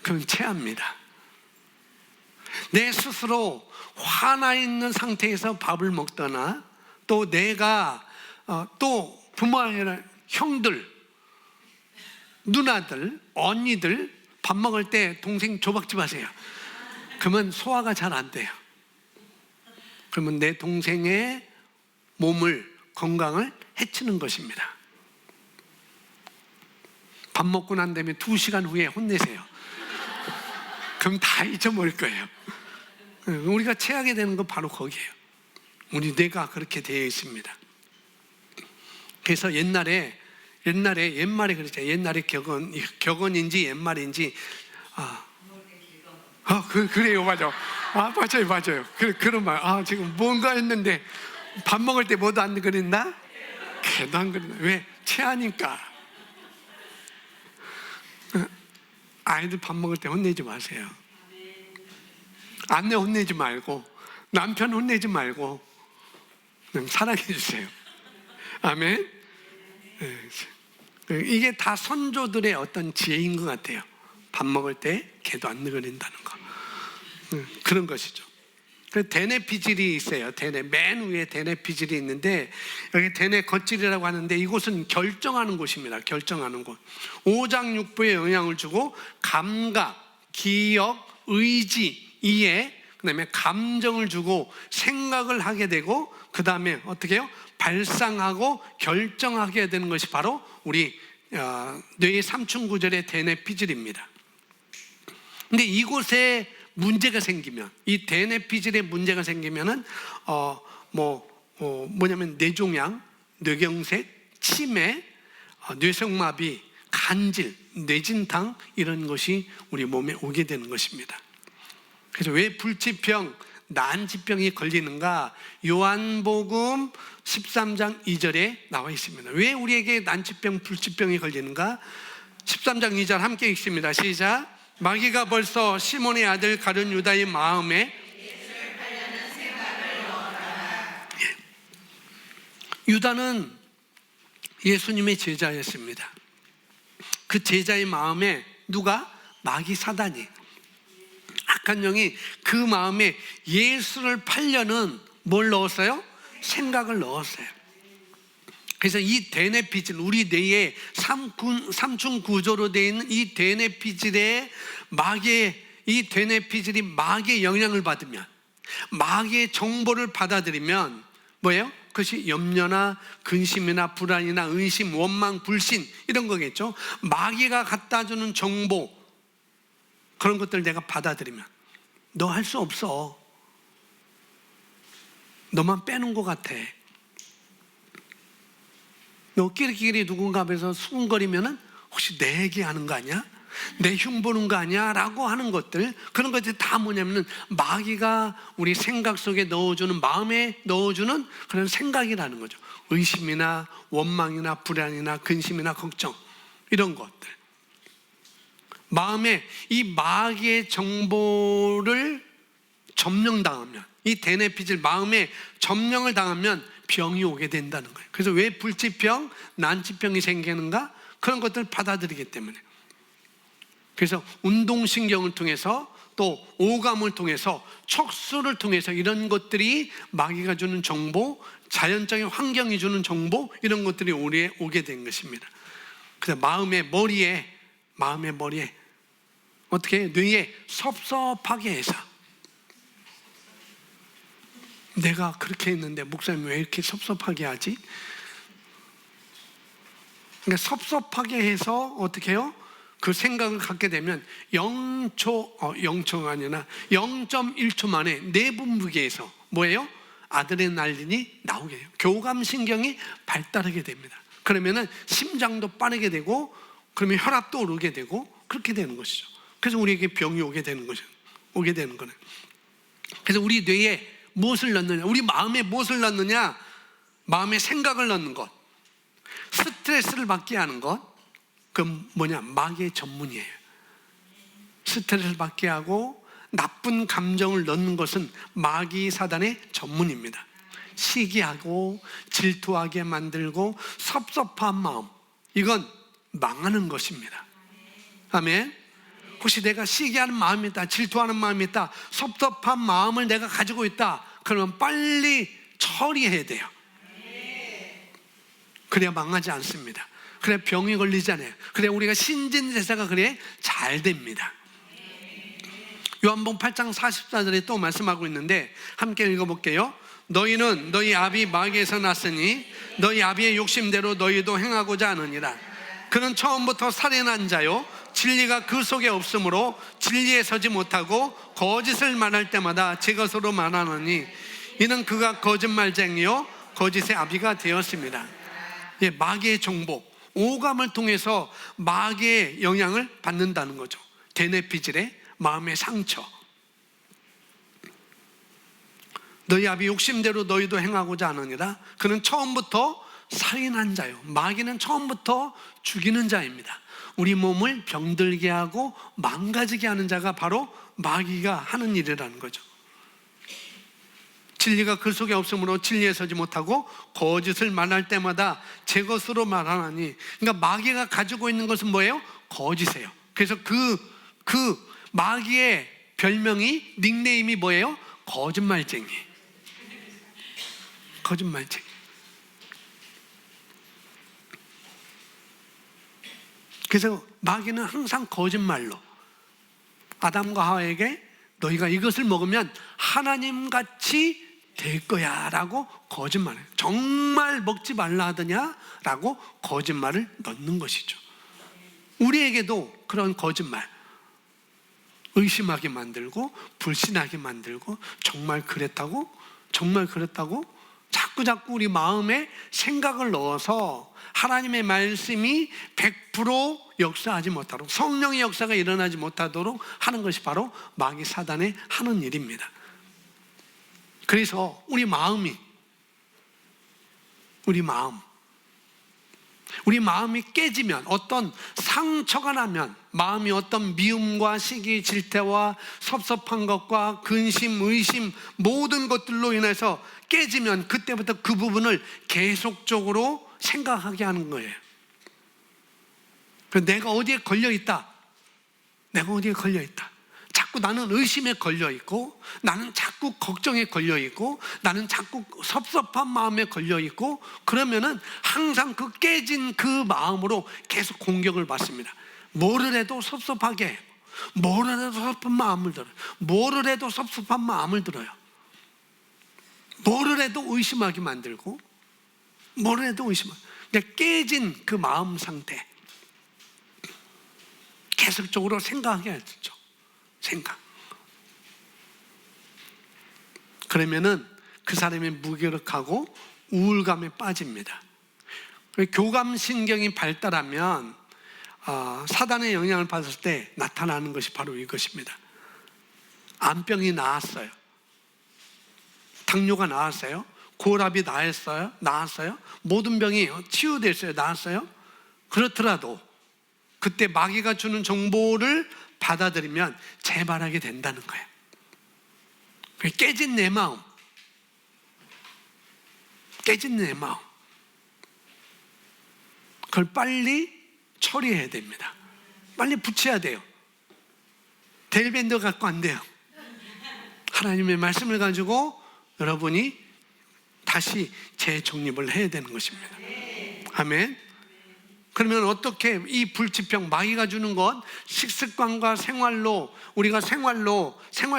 그럼 체합니다. 내 스스로 화나 있는 상태에서 밥을 먹거나, 또 내가 또 부모 아니라 형들, 누나들, 언니들 밥 먹을 때 동생 조박지 마세요. 그러면 소화가 잘 안 돼요. 그러면 내 동생의 몸을, 건강을 해치는 것입니다. 밥 먹고 난 다음에 2시간 후에 혼내세요. 그럼 다 잊어버릴 거예요. 우리가 체하게 되는 건 바로 거기에요. 우리 뇌가 그렇게 되어 있습니다. 그래서 옛말에 그랬죠. 옛날에 격언인지 옛말인지, 그래요, 맞아. 맞아요. 그런 말. 지금 뭔가 했는데 밥 먹을 때 뭐도 안 그랬나? 걔도 안 그랬나? 왜? 체하니까. 아이들 밥 먹을 때 혼내지 마세요. 아내 혼내지 말고, 남편 혼내지 말고, 그냥 사랑해 주세요. 아멘. 이게 다 선조들의 어떤 지혜인 것 같아요. 밥 먹을 때 걔도 안 느그린다는 거. 그런 것이죠. 대뇌 피질이 있어요. 맨 위에 대뇌 피질이 있는데, 여기 대뇌 겉질이라고 하는데, 이곳은 결정하는 곳입니다. 결정하는 곳. 오장육부에 영향을 주고 감각, 기억, 의지, 이해, 그 다음에 감정을 주고 생각을 하게 되고, 그 다음에 어떻게 해요? 발상하고 결정하게 되는 것이 바로 우리 뇌의 삼층구절의 대뇌 피질입니다. 근데 이곳에 문제가 생기면, 이 대뇌 피질에 문제가 생기면은 뭐냐면 뇌종양, 뇌경색, 치매, 뇌성마비, 간질, 뇌진탕, 이런 것이 우리 몸에 오게 되는 것입니다. 그래서 왜 불치병, 난치병이 걸리는가? 요한복음 13장 2절에 나와 있습니다. 왜 우리에게 난치병, 불치병이 걸리는가? 13장 2절 함께 읽습니다. 시작. 마귀가 벌써 시몬의 아들 가룟 유다의 마음에 유다는 예수님의 제자였습니다. 그 제자의 마음에 누가? 마귀 사단이, 악한 영이 그 마음에 예수를 팔려는 뭘 넣었어요? 생각을 넣었어요. 그래서 이 대뇌 피질, 우리 뇌의 삼중 구조로 되어 있는 이 대뇌 피질에 이 대뇌 피질이 마귀의 영향을 받으면, 마귀의 정보를 받아들이면 뭐예요? 그것이 염려나 근심이나 불안이나 의심, 원망, 불신, 이런 거겠죠. 마귀가 갖다 주는 정보, 그런 것들 내가 받아들이면, 너 할 수 없어, 너만 빼는 것 같아, 너 끼리끼리 누군가 앞에서 수군거리면은 혹시 내 얘기하는 거 아니야? 내 흉보는 거 아니야? 라고 하는 것들, 그런 것들이 다 뭐냐면은 마귀가 우리 생각 속에 넣어주는, 마음에 넣어주는 그런 생각이라는 거죠. 의심이나 원망이나 불안이나 근심이나 걱정, 이런 것들. 마음에 이 마귀의 정보를 점령당하면, 이 대뇌 피질 마음에 점령을 당하면 병이 오게 된다는 거예요. 그래서 왜 불치병, 난치병이 생기는가? 그런 것들을 받아들이기 때문에. 그래서 운동신경을 통해서 또 오감을 통해서 척수를 통해서 이런 것들이 마귀가 주는 정보, 자연적인 환경이 주는 정보, 이런 것들이 오게 된 것입니다. 그래서 마음의 머리에 어떻게 뇌에 섭섭하게 해서, 내가 그렇게 했는데 목사님 왜 이렇게 섭섭하게 하지? 그러니까 섭섭하게 해서 어떻게 해요? 그 생각을 갖게 되면 0초가 아니라 0.1초 만에 내분비계에서 뭐예요? 아드레날린이 나오게 돼요. 교감신경이 발달하게 됩니다. 그러면은 심장도 빠르게 되고, 그러면 혈압도 오르게 되고, 그렇게 되는 것이죠. 그래서 우리에게 병이 오게 되는 거죠. 그래서 우리 뇌에 무엇을 넣느냐? 우리 마음에 무엇을 넣느냐? 마음에 생각을 넣는 것, 스트레스를 받게 하는 것, 그 마귀의 전문이에요. 스트레스를 받게 하고 나쁜 감정을 넣는 것은 마귀 사단의 전문입니다. 시기하고 질투하게 만들고 섭섭한 마음, 이건 망하는 것입니다. 아멘. 혹시 내가 시기하는 마음이 있다, 질투하는 마음이 있다, 섭섭한 마음을 내가 가지고 있다, 그러면 빨리 처리해야 돼요. 그래야 망하지 않습니다. 그래야 병이 걸리지 않아요. 그래야 우리가 신진대사가 그래야 잘 됩니다. 요한복음 8장 44절에 또 말씀하고 있는데 함께 읽어볼게요. 너희는 너희 아비 마귀에서 났으니 너희 아비의 욕심대로 너희도 행하고자 하느니라. 그는 처음부터 살인한 자요, 진리가 그 속에 없으므로 진리에 서지 못하고 거짓을 말할 때마다 제 것으로 말하느니 이는 그가 거짓말쟁이요 거짓의 아비가 되었습니다. 예, 마귀의 정보, 오감을 통해서 마귀의 영향을 받는다는 거죠. 대뇌피질의 마음의 상처. 너희 아비 욕심대로 너희도 행하고자 하느니라. 그는 처음부터 살인한 자요. 마귀는 처음부터 죽이는 자입니다. 우리 몸을 병들게 하고 망가지게 하는 자가 바로 마귀가 하는 일이라는 거죠. 진리가 그 속에 없으므로 진리에 서지 못하고 거짓을 말할 때마다 제 것으로 말하나니. 그러니까 마귀가 가지고 있는 것은 뭐예요? 거짓이에요. 그래서 그 마귀의 별명이, 닉네임이 뭐예요? 거짓말쟁이. 거짓말쟁이. 그래서 마귀는 항상 거짓말로 아담과 하와에게 너희가 이것을 먹으면 하나님같이 될 거야 라고 거짓말해요. 정말 먹지 말라 하더냐? 라고 거짓말을 넣는 것이죠. 우리에게도 그런 거짓말, 의심하게 만들고 불신하게 만들고 정말 그랬다고 자꾸 우리 마음에 생각을 넣어서 하나님의 말씀이 100% 역사하지 못하도록, 성령의 역사가 일어나지 못하도록 하는 것이 바로 마귀 사단의 하는 일입니다. 그래서 우리 마음이 깨지면, 어떤 상처가 나면, 마음이 어떤 미움과 시기, 질투와 섭섭한 것과 근심, 의심, 모든 것들로 인해서 깨지면 그때부터 그 부분을 계속적으로 생각하게 하는 거예요. 내가 어디에 걸려있다. 자꾸 나는 의심에 걸려있고, 나는 자꾸 걱정에 걸려있고, 나는 자꾸 섭섭한 마음에 걸려있고, 그러면은 항상 그 깨진 그 마음으로 계속 공격을 받습니다. 뭐를 해도 섭섭하게 해요. 뭐를 해도 섭섭한 마음을 들어요. 뭐를 해도 섭섭한 마음을 들어요. 뭐를 해도 의심하게 만들고, 뭐를 해도 의심하게. 그러니까 깨진 그 마음 상태, 계속적으로 생각하게 하죠. 생각. 그러면은 그 사람이 무기력하고 우울감에 빠집니다. 교감신경이 발달하면 사단의 영향을 받았을 때 나타나는 것이 바로 이것입니다. 암병이 나았어요. 당뇨가 나았어요. 고혈압이 나았어요. 모든 병이 치유됐어요. 나았어요. 그렇더라도 그때 마귀가 주는 정보를 받아들이면 재발하게 된다는 거예요. 깨진 내 마음, 깨진 내 마음, 그걸 빨리 처리해야 됩니다. 빨리 붙여야 돼요. 델밴드 갖고 안 돼요. 하나님의 말씀을 가지고 여러분이 다시 재정립을 해야 되는 것입니다. 아멘. 그러면 어떻게 이 불치병, 마귀가 주는 것, 식습관과 생활로, 우리가 생활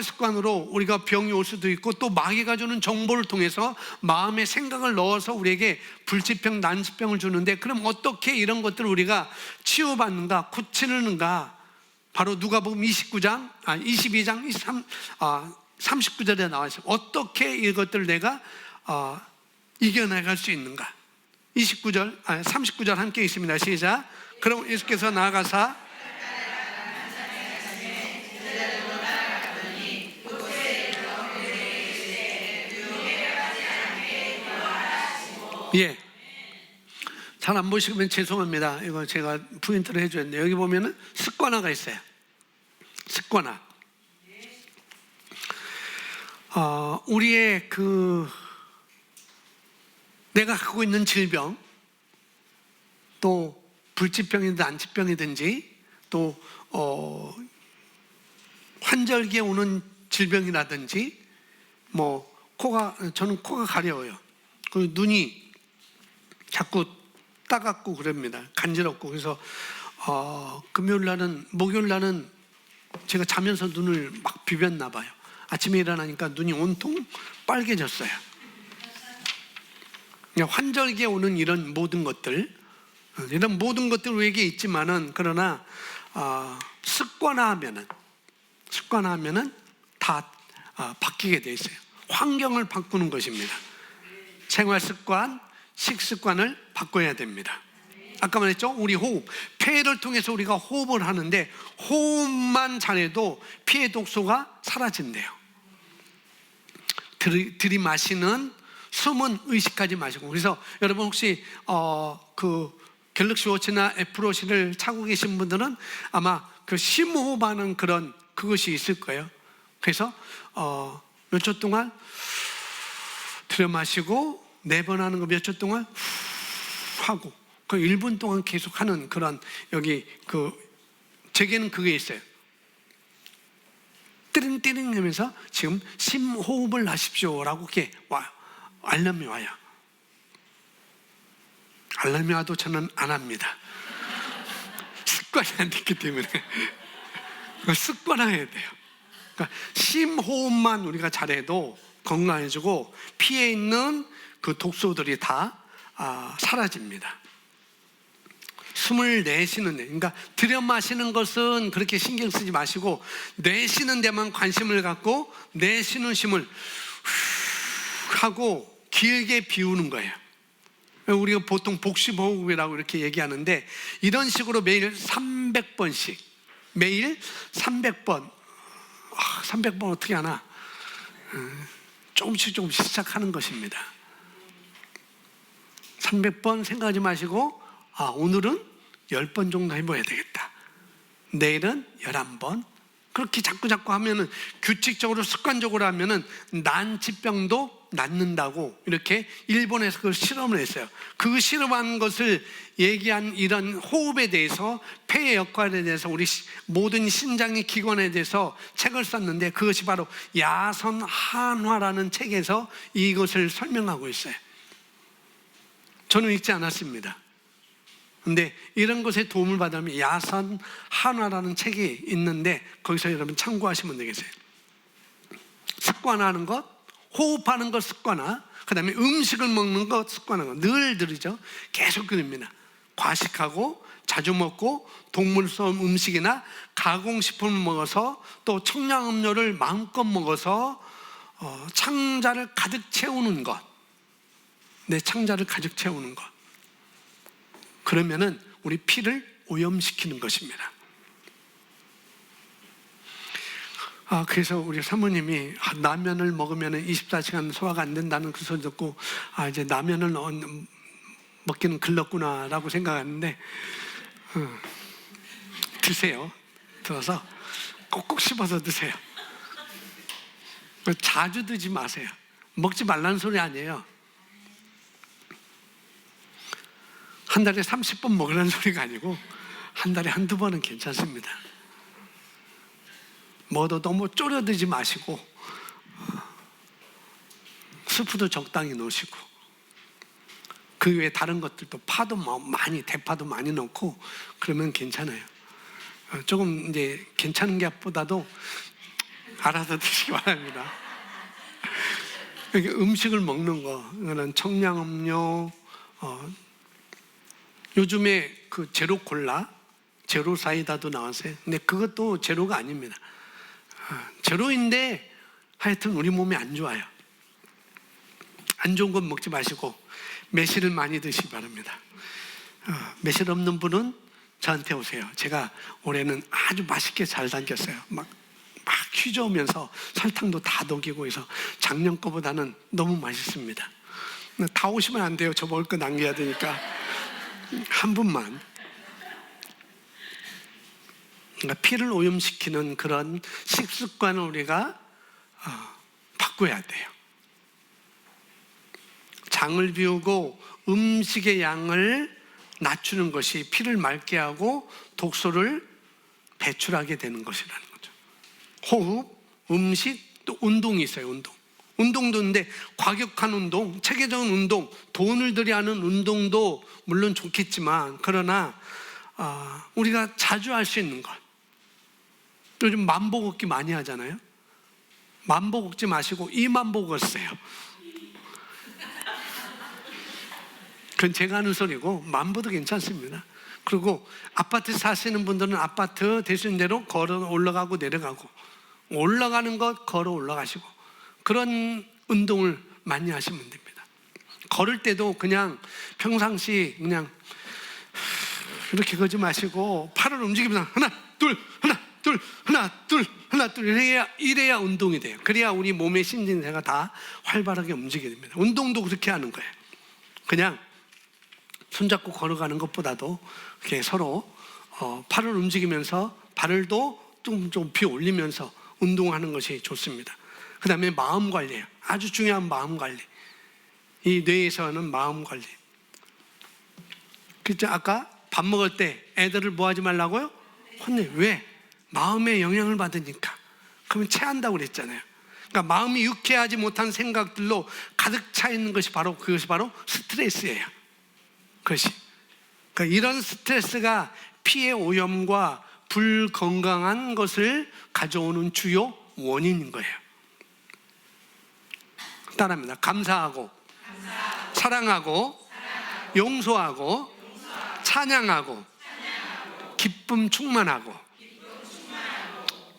습관으로 우리가 병이 올 수도 있고, 또 마귀가 주는 정보를 통해서 마음의 생각을 넣어서 우리에게 불치병, 난치병을 주는데, 그럼 어떻게 이런 것들을 우리가 치유받는가, 고치는가? 바로 누가복음 22장 39절에 나와 있어요. 어떻게 이것들을 내가 이겨나갈 수 있는가? 39절 함께 있습니다. 시작. 그럼 예수께서 나아가사 예, 잘 안 보시면 죄송합니다. 이거 제가 프린트를 해줬는데, 여기 보면은 습관화가 있어요. 습관화. 우리의 내가 갖고 있는 질병, 또 불치병이든 난치병이든지, 또 환절기에 오는 질병이라든지, 저는 코가 가려워요. 그 눈이 자꾸 따갑고 그럽니다. 간지럽고. 그래서 목요일 날은 제가 자면서 눈을 막 비볐나 봐요. 아침에 일어나니까 눈이 온통 빨개졌어요. 환절기에 오는 이런 모든 것들 우리에게 있지만은, 그러나 습관화하면은 다 바뀌게 돼 있어요. 환경을 바꾸는 것입니다. 생활 습관, 식습관을 바꿔야 됩니다. 아까 말했죠? 우리 호흡, 폐를 통해서 우리가 호흡을 하는데, 호흡만 잘해도 피해 독소가 사라진대요. 들이마시는 숨은 의식하지 마시고. 그래서 여러분 혹시 갤럭시 워치나 애플워치를 차고 계신 분들은 아마 심호흡하는 그것이 있을 거예요. 그래서 몇 초 동안 들여 마시고 4번 하는 거 몇 초 동안 하고, 1분 동안 계속 하는 그런, 여기 제게는 그게 있어요. 띠링띠링 하면서 지금 심호흡을 하십시오 라고 이렇게 와요. 알람이 와요. 알람이 와도 저는 안 합니다. 습관이 안 됐기 때문에. 습관화해야 돼요. 그러니까 심호흡만 우리가 잘해도 건강해지고, 피에 있는 그 독소들이 다 사라집니다. 숨을 내쉬는 데, 그러니까 들여 마시는 것은 그렇게 신경 쓰지 마시고, 내쉬는 데만 관심을 갖고, 내쉬는 심을 하고 길게 비우는 거예요. 우리가 보통 복식호흡이라고 이렇게 얘기하는데, 이런 식으로 매일 300번씩, 매일 300번, 300번 어떻게 하나? 조금씩 시작하는 것입니다. 300번 생각하지 마시고, 오늘은 10번 정도 해봐야 되겠다. 내일은 11번. 그렇게 자꾸 하면은, 규칙적으로 습관적으로 하면은 난치병도 낫는다고, 이렇게 일본에서 그걸 실험을 했어요. 그 실험한 것을 얘기한 이런 호흡에 대해서, 폐의 역할에 대해서, 우리 모든 신장의 기관에 대해서 책을 썼는데, 그것이 바로 야선 한화라는 책에서 이것을 설명하고 있어요. 저는 읽지 않았습니다. 근데 이런 것에 도움을 받으면 야선 한화라는 책이 있는데, 거기서 여러분 참고하시면 되겠어요. 습관화하는 것, 호흡하는 것 습관화, 그 다음에 음식을 먹는 것 습관화, 늘 들으죠. 계속 그럽니다. 과식하고 자주 먹고, 동물성 음식이나 가공식품을 먹어서, 또 청량음료를 마음껏 먹어서 창자를 가득 채우는 것, 내 창자를 가득 채우는 것, 그러면은 우리 피를 오염시키는 것입니다. 그래서 우리 사모님이 라면을 먹으면 24시간 소화가 안 된다는 그 소리 듣고, 이제 라면을 먹기는 글렀구나 라고 생각하는데, 드세요. 들어서 꼭꼭 씹어서 드세요. 자주 드지 마세요. 먹지 말라는 소리 아니에요. 한 달에 30번 먹으라는 소리가 아니고 한 달에 한두 번은 괜찮습니다. 뭐도 너무 쪼려들지 마시고 스프도 적당히 넣으시고 그 외에 다른 것들도 파도 많이, 대파도 많이 넣고 그러면 괜찮아요. 조금 이제 괜찮은 게 보다도 알아서 드시기 바랍니다. 음식을 먹는 거, 이거는 청량음료, 요즘에 그 제로 콜라, 제로 사이다도 나왔어요. 근데 그것도 제로가 아닙니다. 제로인데 하여튼 우리 몸에 안 좋아요. 안 좋은 건 먹지 마시고 매실을 많이 드시기 바랍니다. 매실 없는 분은 저한테 오세요. 제가 올해는 아주 맛있게 잘 담겼어요. 막 휘저으면서 설탕도 다 녹이고 해서 작년 거보다는 너무 맛있습니다. 다 오시면 안 돼요. 저 먹을 거 남겨야 되니까 한 분만. 그러니까 피를 오염시키는 그런 식습관을 우리가 바꿔야 돼요. 장을 비우고 음식의 양을 낮추는 것이 피를 맑게 하고 독소를 배출하게 되는 것이라는 거죠. 호흡, 음식, 또 운동이 있어요. 운동도 있는데 과격한 운동, 체계적인 운동, 돈을 들여 하는 운동도 물론 좋겠지만 그러나 우리가 자주 할 수 있는 것. 요즘 만보 걷기 많이 하잖아요. 만보 걷지 마시고 2만보 걷으세요. 그건 제가 하는 소리고 만보도 괜찮습니다. 그리고 아파트 사시는 분들은 아파트 되시는 대로 걸어 올라가고 내려가고 올라가는 것 걸어 올라가시고 그런 운동을 많이 하시면 됩니다. 걸을 때도 그냥 평상시 그냥 이렇게 걷지 마시고 팔을 움직이면서 하나 둘 하나 둘 하나 둘 하나 둘 이래야 운동이 돼요. 그래야 우리 몸의 신진대사가 다 활발하게 움직이게 됩니다. 운동도 그렇게 하는 거예요. 그냥 손잡고 걸어가는 것보다도 이렇게 서로 팔을 움직이면서 발을도 좀 비 올리면서 운동하는 것이 좋습니다. 그 다음에 마음 관리예요. 아주 중요한 마음 관리. 이 뇌에서는 마음 관리. 그렇죠? 아까 밥 먹을 때 애들을 뭐 하지 말라고요? 혼내. 왜? 마음에 영향을 받으니까. 그러면 체한다고 그랬잖아요. 그러니까 마음이 유쾌하지 못한 생각들로 가득 차 있는 것이 그것이 바로 스트레스예요. 그러니까 이런 스트레스가 피의 오염과 불건강한 것을 가져오는 주요 원인인 거예요. 따라합니다. 감사하고 사랑하고 용서하고 찬양하고 기쁨 충만하고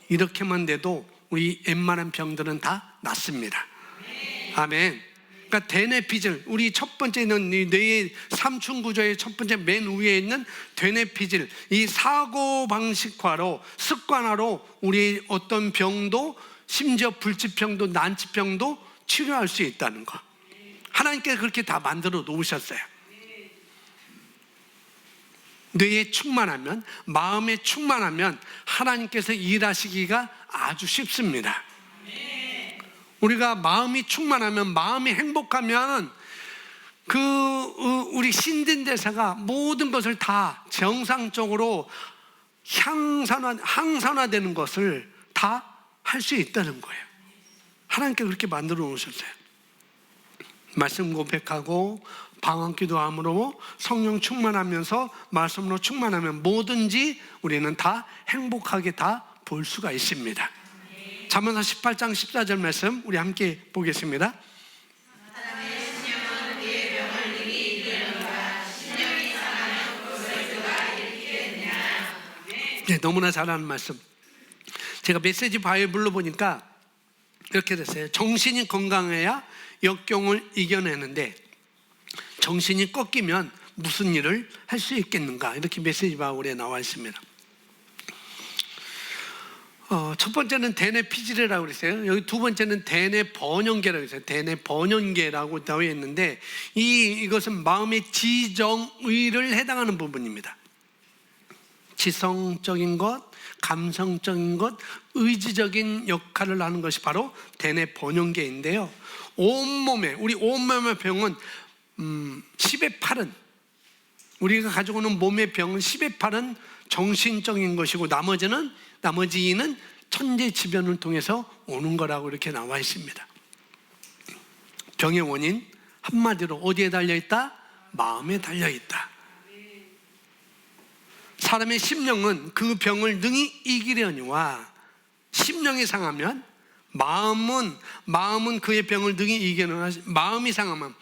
이렇게만 돼도 우리 웬만한 병들은 다 낫습니다. 아멘. 그러니까 대뇌피질, 우리 첫 번째는 이 뇌의 삼층 구조의 첫 번째 맨 위에 있는 대뇌피질, 이 사고방식화로 습관화로 우리 어떤 병도 심지어 불치병도 난치병도 치료할 수 있다는 거. 하나님께서 그렇게 다 만들어 놓으셨어요. 뇌에 충만하면, 마음에 충만하면 하나님께서 일하시기가 아주 쉽습니다. 우리가 마음이 충만하면, 마음이 행복하면 우리 신진대사가 모든 것을 다 정상적으로 항산화되는 것을 다 할 수 있다는 거예요. 하나님께 그렇게 만들어 놓으셨어요. 말씀 고백하고 방언 기도함으로 성령 충만하면서 말씀으로 충만하면 뭐든지 우리는 다 행복하게 다 볼 수가 있습니다. 잠언서 18장 14절 말씀 우리 함께 보겠습니다. 네, 너무나 잘하는 말씀. 제가 메시지 바이블로 보니까 이렇게 됐어요. 정신이 건강해야 역경을 이겨내는데 정신이 꺾이면 무슨 일을 할 수 있겠는가, 이렇게 메시지 바이블에 나와 있습니다. 첫 번째는 대뇌피질이라고 그랬어요. 여기 두 번째는 대뇌번영계라고 했어요. 대뇌번영계라고 나와 있는데 이것은 마음의 지정의를 해당하는 부분입니다. 지성적인 것, 감성적인 것, 의지적인 역할을 하는 것이 바로 대뇌번영계인데요. 우리 온몸의 병은 10의 8은 우리가 가지고 오는 몸의 병은 10의 8은 정신적인 것이고 나머지 2는 천재지변을 통해서 오는 거라고 이렇게 나와 있습니다. 병의 원인 한마디로 어디에 달려있다? 마음에 달려있다. 사람의 심령은 그 병을 능히 이기려니와 심령이 상하면 마음은 그의 병을 능히 이기려니와 마음이 상하면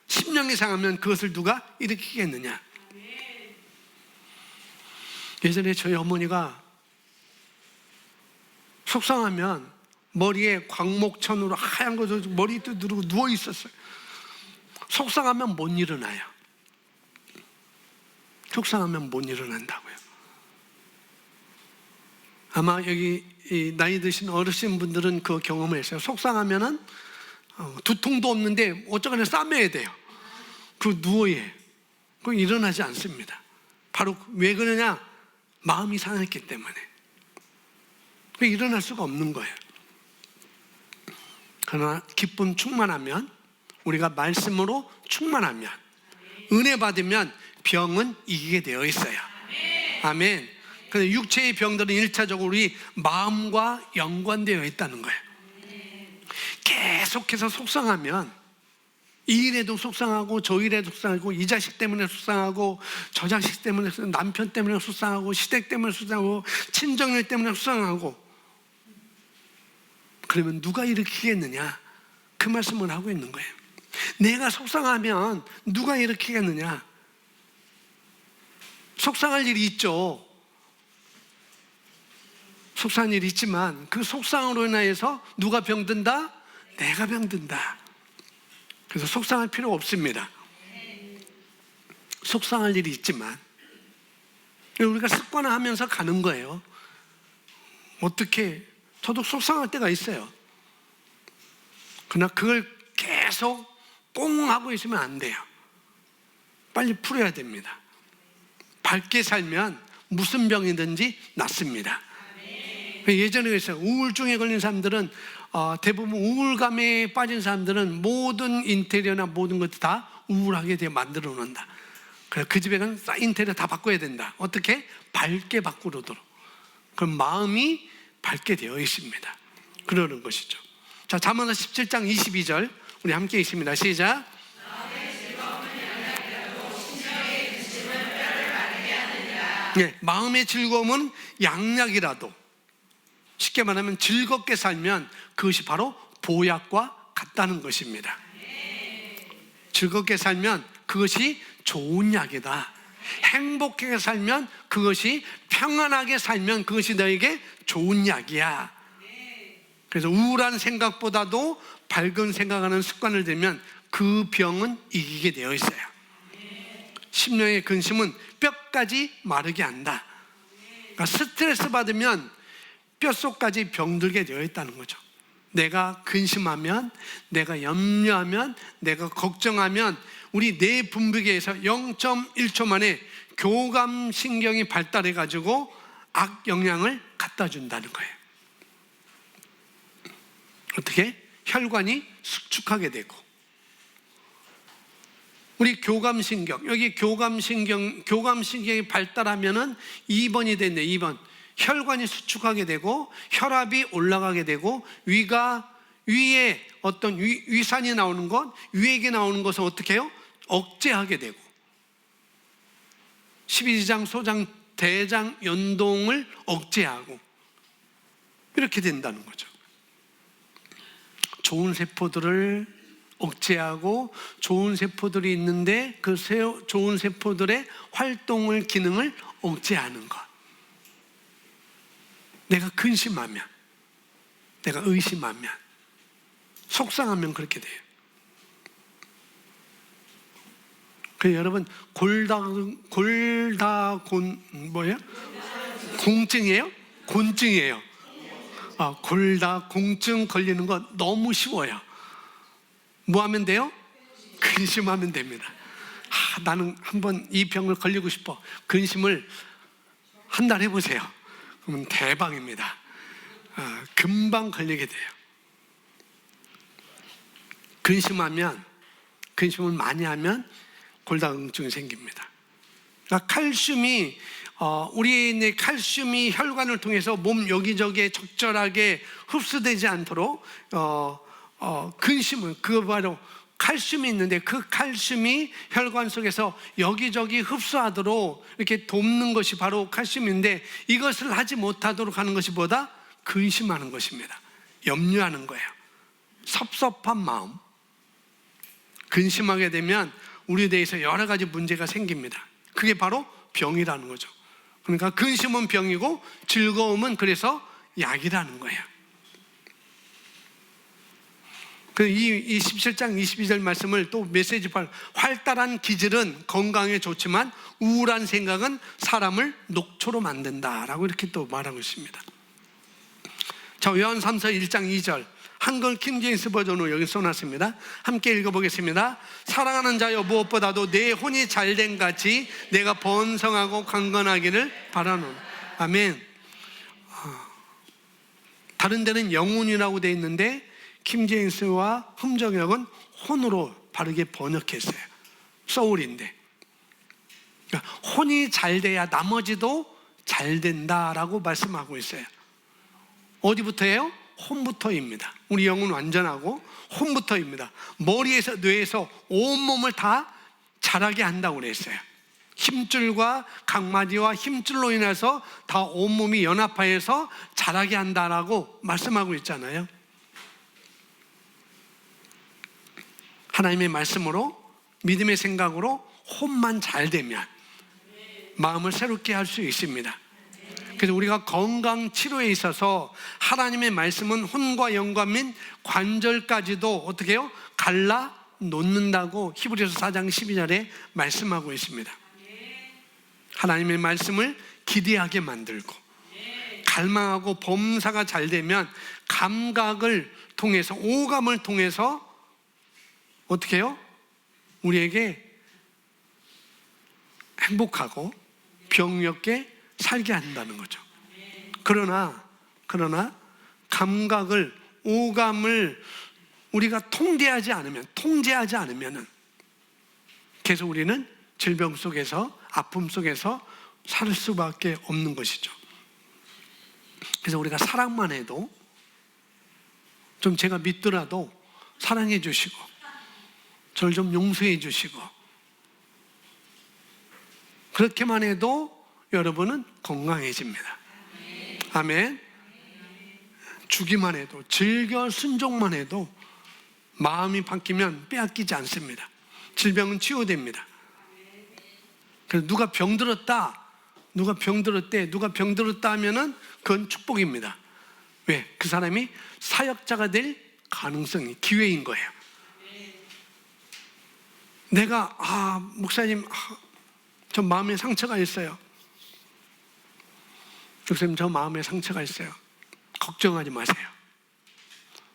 심령이 상하면 그것을 누가 일으키겠느냐. 예전에 저희 어머니가 속상하면 머리에 광목천으로 하얀 거 머리도 누르고 누워 있었어요. 속상하면 못 일어나요. 속상하면 못 일어난다고요. 아마 여기 나이 드신 어르신분들은 그 경험을 했어요. 속상하면은 두통도 없는데 어쩌거나 싸매야 돼요. 그 누워요. 그 일어나지 않습니다. 바로 왜 그러냐? 마음이 상했기 때문에. 그 일어날 수가 없는 거예요. 그러나 기쁨 충만하면, 우리가 말씀으로 충만하면, 은혜 받으면 병은 이기게 되어 있어요. 아멘. 근데 육체의 병들은 1차적으로 우리 마음과 연관되어 있다는 거예요. 계속해서 속상하면 이 일에도 속상하고 저 일에도 속상하고 이 자식 때문에 속상하고 저 자식 때문에 속상하고 남편 때문에 속상하고 시댁 때문에 속상하고 친정일 때문에 속상하고, 그러면 누가 일으키겠느냐? 그 말씀을 하고 있는 거예요. 내가 속상하면 누가 일으키겠느냐? 속상할 일이 있죠. 속상한 일이 있지만 그 속상으로 인해서 누가 병든다? 내가 병든다. 그래서 속상할 필요 없습니다. 속상할 일이 있지만 우리가 습관화하면서 가는 거예요. 어떻게, 저도 속상할 때가 있어요. 그러나 그걸 계속 꽁 하고 있으면 안 돼요. 빨리 풀어야 됩니다. 밝게 살면 무슨 병이든지 낫습니다. 예전에 그랬어요. 우울증에 걸린 사람들은 대부분 우울감에 빠진 사람들은 모든 인테리어나 모든 것들 다 우울하게 만들어 놓는다. 그래서 그 집에는 인테리어 다 바꿔야 된다. 어떻게? 밝게 바꾸도록. 그럼 마음이 밝게 되어 있습니다. 그러는 것이죠. 자, 잠언서 17장 22절 우리 함께 읽습니다. 시작. 네, 마음의 즐거움은 양약이라도, 쉽게 말하면 즐겁게 살면 그것이 바로 보약과 같다는 것입니다. 즐겁게 살면 그것이 좋은 약이다. 행복하게 살면, 그것이 평안하게 살면 그것이 너에게 좋은 약이야. 그래서 우울한 생각보다도 밝은 생각하는 습관을 들면 그 병은 이기게 되어 있어요. 심령의 근심은 뼈까지 마르게 한다. 그러니까 스트레스 받으면 뼛속까지 병들게 되어 있다는 거죠. 내가 근심하면, 내가 염려하면, 내가 걱정하면 우리 뇌 분비계에서 0.1초 만에 교감신경이 발달해 가지고 악영향을 갖다 준다는 거예요. 어떻게? 혈관이 수축하게 되고, 우리 교감신경, 여기 교감신경이 발달하면은 2번이 됐네. 2번. 혈관이 수축하게 되고 혈압이 올라가게 되고 위에 어떤 위산이 나오는 것, 위액이 나오는 것을 어떻게 해요? 억제하게 되고, 12장, 소장, 대장 연동을 억제하고 이렇게 된다는 거죠. 좋은 세포들을 억제하고 좋은 세포들이 있는데 그 좋은 세포들의 활동을, 기능을 억제하는 것. 내가 근심하면, 내가 의심하면, 속상하면 그렇게 돼요. 그래서 여러분 공증이에요? 곤증이에요. 골다공증 걸리는 거 너무 쉬워요. 뭐 하면 돼요? 근심하면 됩니다. 나는 한번 이 병을 걸리고 싶어. 근심을 한 달 해보세요. 그러면 대박입니다. 금방 걸리게 돼요. 근심을 많이 하면 골다공증이 생깁니다. 그러니까 우리의 칼슘이 혈관을 통해서 몸 여기저기에 적절하게 흡수되지 않도록 근심은, 그거 바로 칼슘이 있는데 그 칼슘이 혈관 속에서 여기저기 흡수하도록 이렇게 돕는 것이 바로 칼슘인데, 이것을 하지 못하도록 하는 것이 뭐다? 근심하는 것입니다. 염려하는 거예요. 섭섭한 마음. 근심하게 되면 우리 뇌에서 여러 가지 문제가 생깁니다. 그게 바로 병이라는 거죠. 그러니까 근심은 병이고 즐거움은 그래서 약이라는 거예요. 이 17장 22절 말씀을 또 메시지판, 활달한 기질은 건강에 좋지만 우울한 생각은 사람을 녹초로 만든다라고 이렇게 또 말하고 있습니다. 자, 요한 3서 1장 2절 한글 킹제임스 버전으로 여기 써놨습니다. 함께 읽어보겠습니다. 사랑하는 자여, 무엇보다도 내 혼이 잘된 같이 내가 번성하고 강건하기를 바라노라. 아멘. 다른 데는 영혼이라고 되어 있는데 킹제임스와 흠정역은 혼으로 바르게 번역했어요. 소울인데, 그러니까 혼이 잘 돼야 나머지도 잘 된다라고 말씀하고 있어요. 어디부터예요? 혼부터입니다. 우리 영은 완전하고 혼부터입니다. 머리에서 뇌에서 온몸을 다 자라게 한다고 그랬어요. 힘줄과 강마디와 힘줄로 인해서 다 온몸이 연합하여서 자라게 한다라고 말씀하고 있잖아요. 하나님의 말씀으로, 믿음의 생각으로 혼만 잘 되면 마음을 새롭게 할 수 있습니다. 그래서 우리가 건강 치료에 있어서 하나님의 말씀은 혼과 영과 및 관절까지도 어떻게 해요? 갈라 놓는다고 히브리서 4장 12절에 말씀하고 있습니다. 하나님의 말씀을 기대하게 만들고 갈망하고 범사가 잘 되면 감각을 통해서, 오감을 통해서 어떻게 해요? 우리에게 행복하고 병력게 살게 한다는 거죠. 그러나 감각을, 오감을 우리가 통제하지 않으면 계속 우리는 질병 속에서, 아픔 속에서 살 수밖에 없는 것이죠. 그래서 우리가 사랑만 해도, 좀 제가 믿더라도 사랑해 주시고 저를 좀 용서해 주시고, 그렇게만 해도 여러분은 건강해집니다. 아멘. 주기만 해도, 즐겨 순종만 해도 마음이 바뀌면 빼앗기지 않습니다. 질병은 치유됩니다. 그래서 누가 병들었대 하면은 그건 축복입니다. 왜? 그 사람이 사역자가 될 가능성이, 기회인 거예요. 내가 목사님, 저 마음에 상처가 있어요. 목사님, 저 마음에 상처가 있어요. 걱정하지 마세요.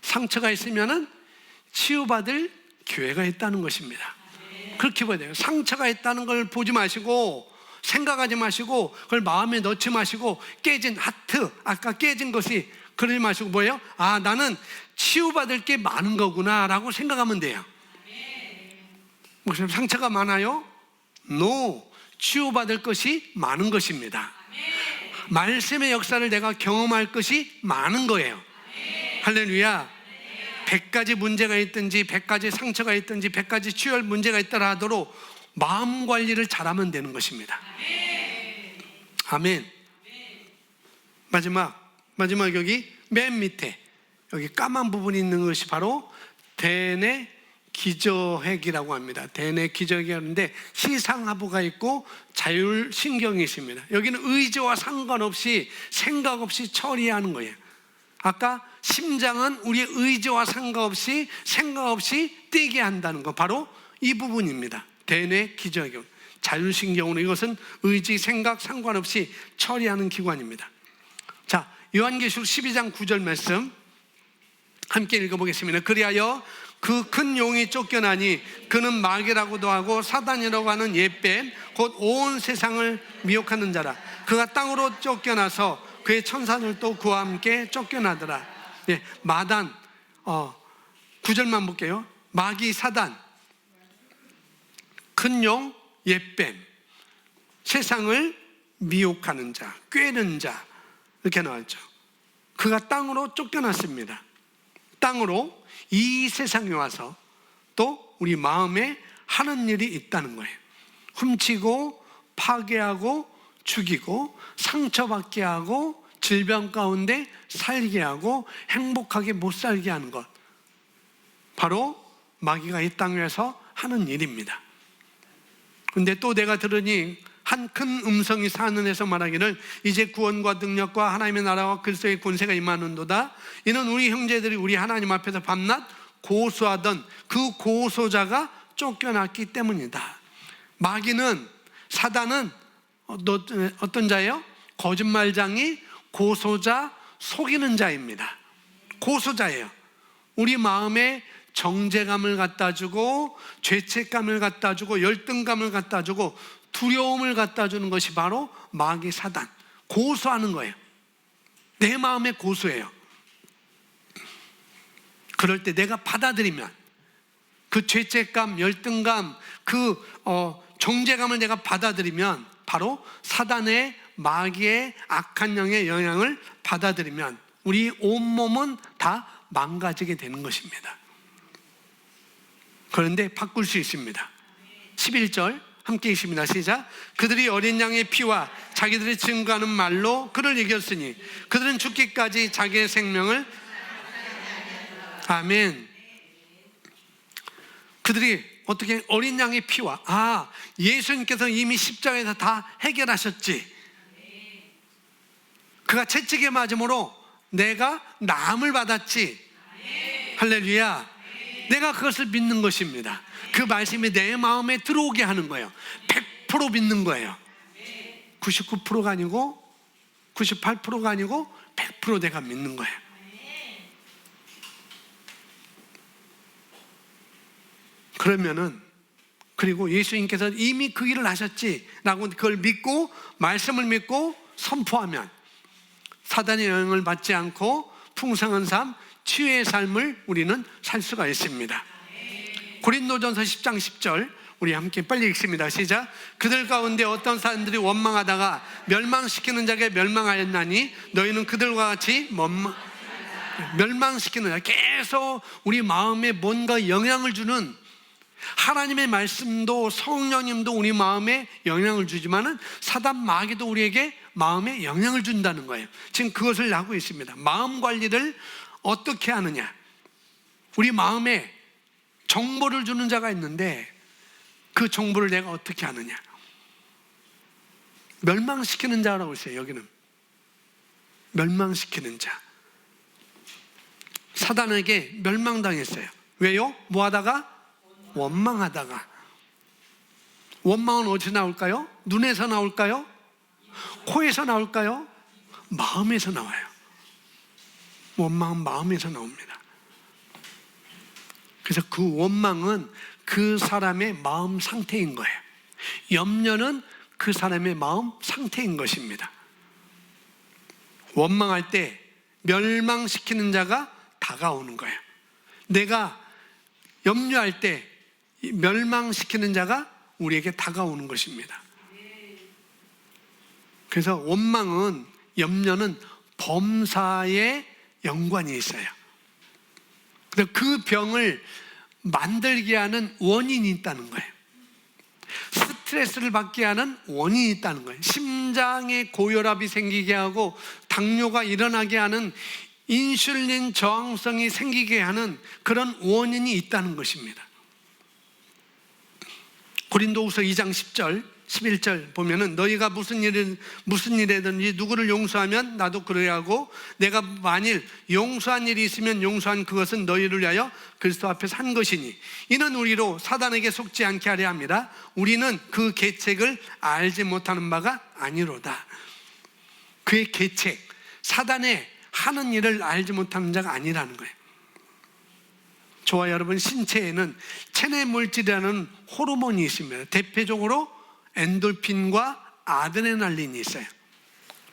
상처가 있으면은 치유받을 기회가 있다는 것입니다. 그렇게 봐야 돼요. 상처가 있다는 걸 보지 마시고, 생각하지 마시고, 그걸 마음에 넣지 마시고, 깨진 하트, 아까 깨진 것이, 그러지 마시고 뭐예요? 나는 치유받을 게 많은 거구나 라고 생각하면 돼요. 목사님, 상처가 많아요? No, 치유받을 것이 많은 것입니다. 말씀의 역사를 내가 경험할 것이 많은 거예요. 할렐루야. 100가지 문제가 있든지 100가지 상처가 있든지 100가지 치유할 문제가 있더라 하도록 마음 관리를 잘하면 되는 것입니다. 아멘. 마지막 여기 맨 밑에 여기 까만 부분이 있는 것이 바로 대뇌 기저핵이라고 합니다. 대뇌 기저핵이 하는데 시상하부가 있고 자율신경이 있습니다. 여기는 의지와 상관없이, 생각 없이 처리하는 거예요. 아까 심장은 우리의 의지와 상관없이, 생각 없이 뛰게 한다는 거, 바로 이 부분입니다. 대뇌 기저핵, 자율신경으로 이것은 의지, 생각 상관없이 처리하는 기관입니다. 자, 요한계시록 12장 9절 말씀 함께 읽어보겠습니다. 그리하여 그 큰 용이 쫓겨나니 그는 마귀라고도 하고 사단이라고 하는 옛뱀, 곧 온 세상을 미혹하는 자라. 그가 땅으로 쫓겨나서 그의 천사들도 그와 함께 쫓겨나더라. 마단, 9절만 볼게요. 마귀, 사단, 큰 용, 옛뱀. 세상을 미혹하는 자, 꾀는 자, 이렇게 나왔죠. 그가 땅으로 쫓겨났습니다. 땅으로 이 세상에 와서 또 우리 마음에 하는 일이 있다는 거예요. 훔치고 파괴하고 죽이고 상처받게 하고 질병 가운데 살게 하고 행복하게 못 살게 하는 것, 바로 마귀가 이 땅 위에서 하는 일입니다. 근데 또 내가 들으니 한 큰 음성이 산은에서 말하기를 이제 구원과 능력과 하나님의 나라와 그리스도의 권세가 임하는도다. 이는 우리 형제들이 우리 하나님 앞에서 밤낮 고소하던 그 고소자가 쫓겨났기 때문이다. 마귀는, 사단은 어떤 자예요? 거짓말장이, 고소자, 속이는 자입니다. 고소자예요. 우리 마음에 정죄감을 갖다 주고 죄책감을 갖다 주고 열등감을 갖다 주고 두려움을 갖다 주는 것이 바로 마귀, 사단. 고소하는 거예요. 내 마음에 고소해요. 그럴 때 내가 받아들이면 그 죄책감, 열등감, 그 정죄감을 내가 받아들이면, 바로 사단의, 마귀의 악한 영의 영향을 받아들이면 우리 온몸은 다 망가지게 되는 것입니다. 그런데 바꿀 수 있습니다. 11절 함께 읽습니다. 시작. 그들이 어린 양의 피와 자기들이 증거하는 말로 그를 이겼으니 그들은 죽기까지 자기의 생명을, 아멘. 그들이 어떻게 어린 양의 피와, 예수님께서 이미 십자가에서 다 해결하셨지. 그가 채찍에 맞음으로 내가 나음을 받았지. 할렐루야. 내가 그것을 믿는 것입니다. 그 말씀이 내 마음에 들어오게 하는 거예요. 100% 믿는 거예요. 99%가 아니고 98%가 아니고 100% 내가 믿는 거예요. 그러면은, 그리고 예수님께서 이미 그 일을 하셨지라고 그걸 믿고, 말씀을 믿고 선포하면 사단의 영향을 받지 않고 풍성한 삶, 치유의 삶을 우리는 살 수가 있습니다. 고린도전서 10장 10절 우리 함께 빨리 읽습니다. 시작. 그들 가운데 어떤 사람들이 원망하다가 멸망시키는 자에게 멸망하였나니 너희는 그들과 같이 멸망시키는 자, 계속 우리 마음에 뭔가 영향을 주는, 하나님의 말씀도 성령님도 우리 마음에 영향을 주지만은 사단, 마귀도 우리에게 마음에 영향을 준다는 거예요. 지금 그것을 하고 있습니다. 마음 관리를 어떻게 하느냐. 우리 마음에 정보를 주는 자가 있는데 그 정보를 내가 어떻게 하느냐. 멸망시키는 자라고 있어요. 여기는 멸망시키는 자. 사단에게 멸망당했어요. 왜요? 뭐 하다가? 원망하다가. 원망은 어디서 나올까요? 눈에서 나올까요? 코에서 나올까요? 마음에서 나와요. 원망은 마음에서 나옵니다. 그래서 그 원망은 그 사람의 마음 상태인 거예요. 염려는 그 사람의 마음 상태인 것입니다. 원망할 때 멸망시키는 자가 다가오는 거예요. 내가 염려할 때 멸망시키는 자가 우리에게 다가오는 것입니다. 그래서 원망은, 염려는 범사에 연관이 있어요. 그래서 그 병을 만들게 하는 원인이 있다는 거예요. 스트레스를 받게 하는 원인이 있다는 거예요. 심장에 고혈압이 생기게 하고 당뇨가 일어나게 하는, 인슐린 저항성이 생기게 하는 그런 원인이 있다는 것입니다. 고린도후서 2장 10절 11절 보면은 너희가 무슨 일이든지 누구를 용서하면 나도 그래야 하고 내가 만일 용서한 일이 있으면 용서한 그것은 너희를 위하여 그리스도 앞에서 한 것이니 이는 우리로 사단에게 속지 않게 하려 합니다. 우리는 그 계책을 알지 못하는 바가 아니로다. 그의 계책, 사단의 하는 일을 알지 못하는 자가 아니라는 거예요. 저와 여러분 신체에는 체내 물질이라는 호르몬이 있습니다. 대표적으로 엔돌핀과 아드레날린이 있어요.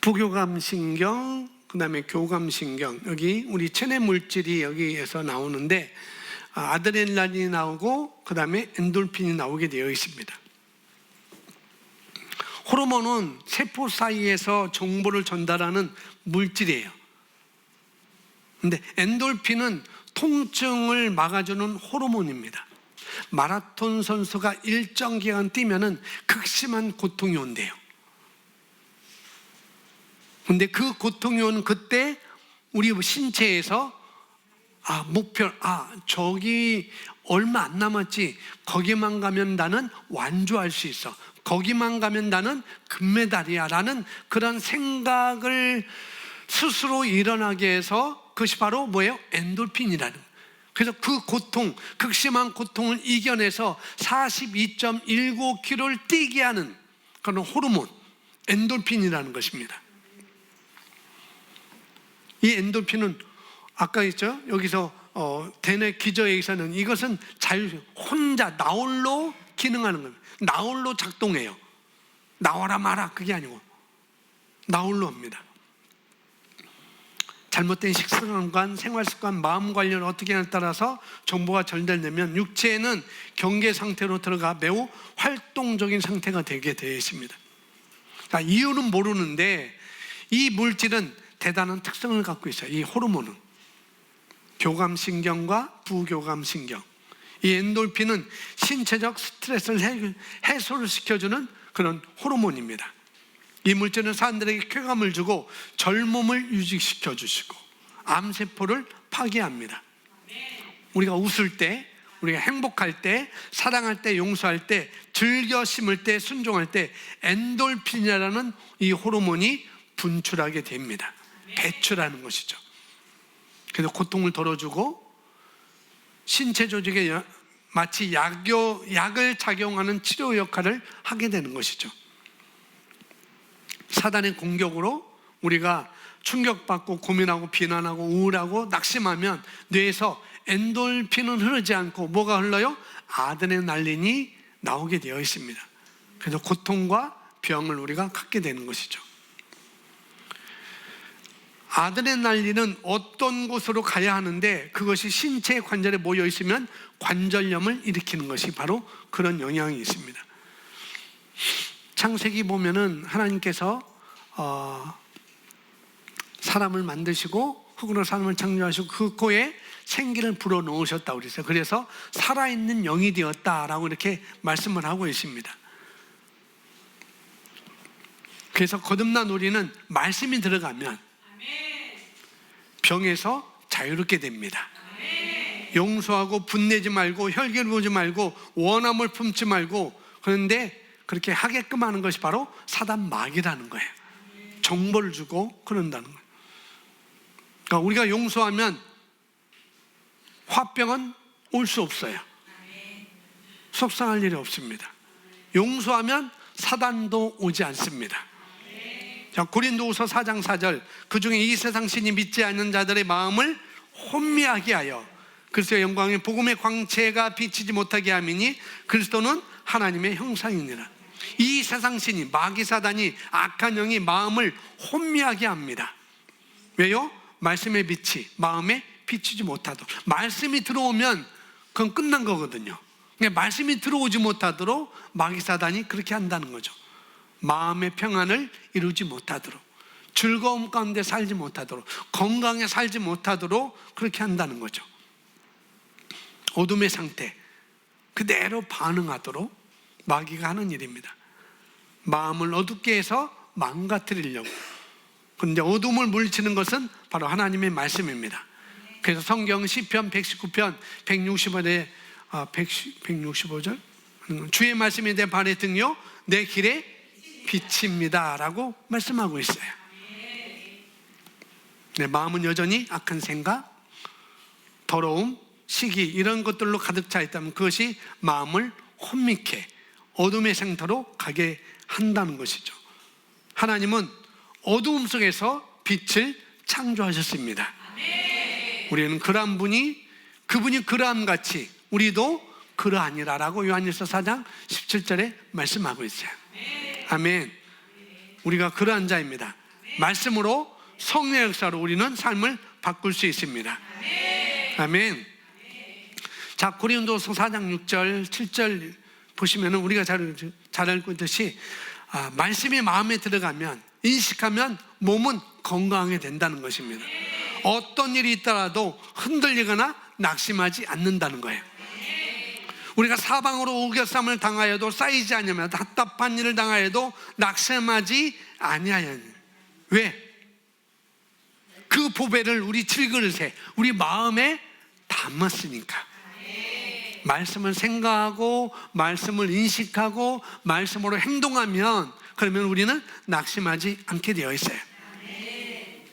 부교감신경, 그 다음에 교감신경, 여기 우리 체내 물질이 여기에서 나오는데 아드레날린이 나오고 그 다음에 엔돌핀이 나오게 되어 있습니다. 호르몬은 세포 사이에서 정보를 전달하는 물질이에요. 근데 엔돌핀은 통증을 막아주는 호르몬입니다. 마라톤 선수가 일정 기간 뛰면은 극심한 고통이 온대요. 근데 그 고통이 오는 그때 우리 신체에서 저기 얼마 안 남았지, 거기만 가면 나는 완주할 수 있어, 거기만 가면 나는 금메달이야 라는 그런 생각을 스스로 일어나게 해서, 그것이 바로 뭐예요? 엔돌핀이라는 거예요. 그래서 그 고통, 극심한 고통을 이겨내서 42.19km를 뛰게 하는 그런 호르몬, 엔돌핀이라는 것입니다. 이 엔돌핀은 아까 했죠? 여기서 대뇌 기저에서는 이것은 혼자 나홀로 기능하는 겁니다. 나홀로 작동해요. 나와라 마라 그게 아니고 나홀로 합니다. 잘못된 식습관, 생활습관, 마음 관리를 어떻게 하냐에 따라서 정보가 전달되면 육체에는 경계 상태로 들어가 매우 활동적인 상태가 되게 되어 있습니다. 이유는 모르는데 이 물질은 대단한 특성을 갖고 있어요. 이 호르몬은 교감신경과 부교감신경, 이 엔돌핀은 신체적 스트레스를 해소를 시켜주는 그런 호르몬입니다. 이 물질은 사람들에게 쾌감을 주고 젊음을 유지시켜 주시고 암세포를 파괴합니다. 우리가 웃을 때, 우리가 행복할 때, 사랑할 때, 용서할 때, 즐겨 심을 때, 순종할 때 엔돌핀이라는 이 호르몬이 분출하게 됩니다. 배출하는 것이죠. 그래서 고통을 덜어주고 신체 조직에 마치 약을 작용하는 치료 역할을 하게 되는 것이죠. 사단의 공격으로 우리가 충격받고 고민하고 비난하고 우울하고 낙심하면 뇌에서 엔돌핀은 흐르지 않고 뭐가 흘러요? 아드레날린이 나오게 되어 있습니다. 그래서 고통과 병을 우리가 갖게 되는 것이죠. 아드레날린은 어떤 곳으로 가야 하는데 그것이 신체 관절에 모여 있으면 관절염을 일으키는 것이 바로 그런 영향이 있습니다. 창세기 보면은 하나님께서 사람을 만드시고 흙으로 사람을 창조하시고 그 코에 생기를 불어넣으셨다고 그랬어요. 그래서 살아있는 영이 되었다라고 이렇게 말씀을 하고 있습니다. 그래서 거듭난 우리는 말씀이 들어가면 병에서 자유롭게 됩니다. 용서하고 분내지 말고 혈기를 보지 말고 원함을 품지 말고, 그런데 그렇게 하게끔 하는 것이 바로 사단 마귀라는 거예요. 정보를 주고 그런다는 거예요. 그러니까 우리가 용서하면 화병은 올 수 없어요. 속상할 일이 없습니다. 용서하면 사단도 오지 않습니다. 자, 고린도후서 4장 4절, 그중에 이 세상 신이 믿지 않는 자들의 마음을 혼미하게 하여 그리스도의 영광의 복음의 광채가 비치지 못하게 함이니 그리스도는 하나님의 형상이니라. 이 세상 신이, 마귀 사단이, 악한 영이 마음을 혼미하게 합니다. 왜요? 말씀의 빛이 마음에 비치지 못하도록. 말씀이 들어오면 그건 끝난 거거든요. 그러니까 말씀이 들어오지 못하도록 마귀 사단이 그렇게 한다는 거죠. 마음의 평안을 이루지 못하도록, 즐거움 가운데 살지 못하도록, 건강에 살지 못하도록 그렇게 한다는 거죠. 어둠의 상태 그대로 반응하도록 마귀가 하는 일입니다. 마음을 어둡게 해서 망가뜨리려고. 그런데 어둠을 물리치는 것은 바로 하나님의 말씀입니다. 그래서 성경 시편 119편 165절 주의 말씀이 내 발의 등이요 내 길에 빛입니다 라고 말씀하고 있어요. 내 마음은 여전히 악한 생각, 더러움, 시기 이런 것들로 가득 차 있다면 그것이 마음을 혼미케 어둠의 상태로 가게 한다는 것이죠. 하나님은 어두움 속에서 빛을 창조하셨습니다. 우리는 그러한 그분이 그러함 같이 우리도 그러하니라라고 요한일서 4장 17절에 말씀하고 있어요. 아멘. 우리가 그러한 자입니다. 말씀으로 성령의 역사로 우리는 삶을 바꿀 수 있습니다. 아멘. 자, 고린도서 4장 6절 7절 보시면은 우리가 잘 알고 있듯이 말씀이 마음에 들어가면, 인식하면 몸은 건강하게 된다는 것입니다. 어떤 일이 있더라도 흔들리거나 낙심하지 않는다는 거예요. 우리가 사방으로 우겨쌈을 당하여도 쌓이지 않으며 답답한 일을 당하여도 낙심하지 아니하여. 왜? 그 보배를 우리 질그릇에, 우리 마음에 담았으니까. 말씀을 생각하고 말씀을 인식하고 말씀으로 행동하면, 그러면 우리는 낙심하지 않게 되어 있어요.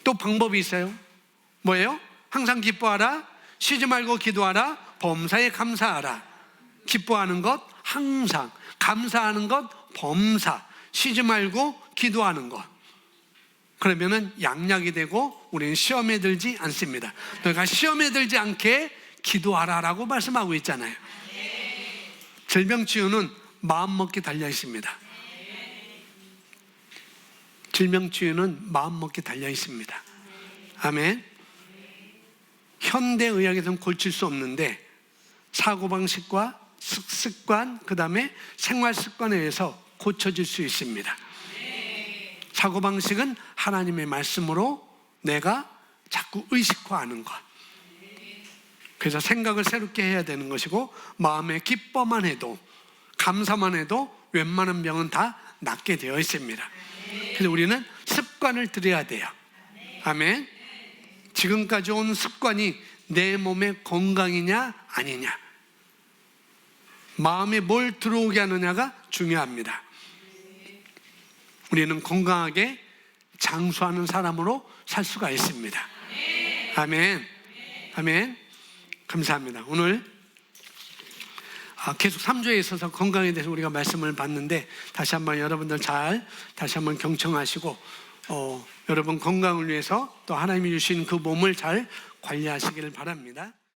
또 방법이 있어요. 뭐예요? 항상 기뻐하라, 쉬지 말고 기도하라, 범사에 감사하라. 기뻐하는 것 항상, 감사하는 것 범사, 쉬지 말고 기도하는 것. 그러면은 양약이 되고 우리는 시험에 들지 않습니다. 너희가 시험에 들지 않게 기도하라라고 말씀하고 있잖아요. 질병 치유는 마음 먹기 달려 있습니다. 질병 치유는 마음 먹기 달려 있습니다. 아멘. 현대의학에서는 고칠 수 없는데 사고방식과 습관, 그 다음에 생활습관에 의해서 고쳐질 수 있습니다. 사고방식은 하나님의 말씀으로 내가 자꾸 의식화하는 것. 그래서 생각을 새롭게 해야 되는 것이고, 마음의 기뻐만 해도, 감사만 해도 웬만한 병은 다 낫게 되어 있습니다. 그래서 우리는 습관을 들여야 돼요. 아멘. 지금까지 온 습관이 내 몸의 건강이냐 아니냐, 마음에 뭘 들어오게 하느냐가 중요합니다. 우리는 건강하게 장수하는 사람으로 살 수가 있습니다. 아멘. 아멘. 감사합니다. 오늘 계속 3조에 있어서 건강에 대해서 우리가 말씀을 봤는데, 다시 한번 여러분들 다시 한번 경청하시고, 여러분 건강을 위해서 또 하나님이 주신 그 몸을 잘 관리하시기를 바랍니다.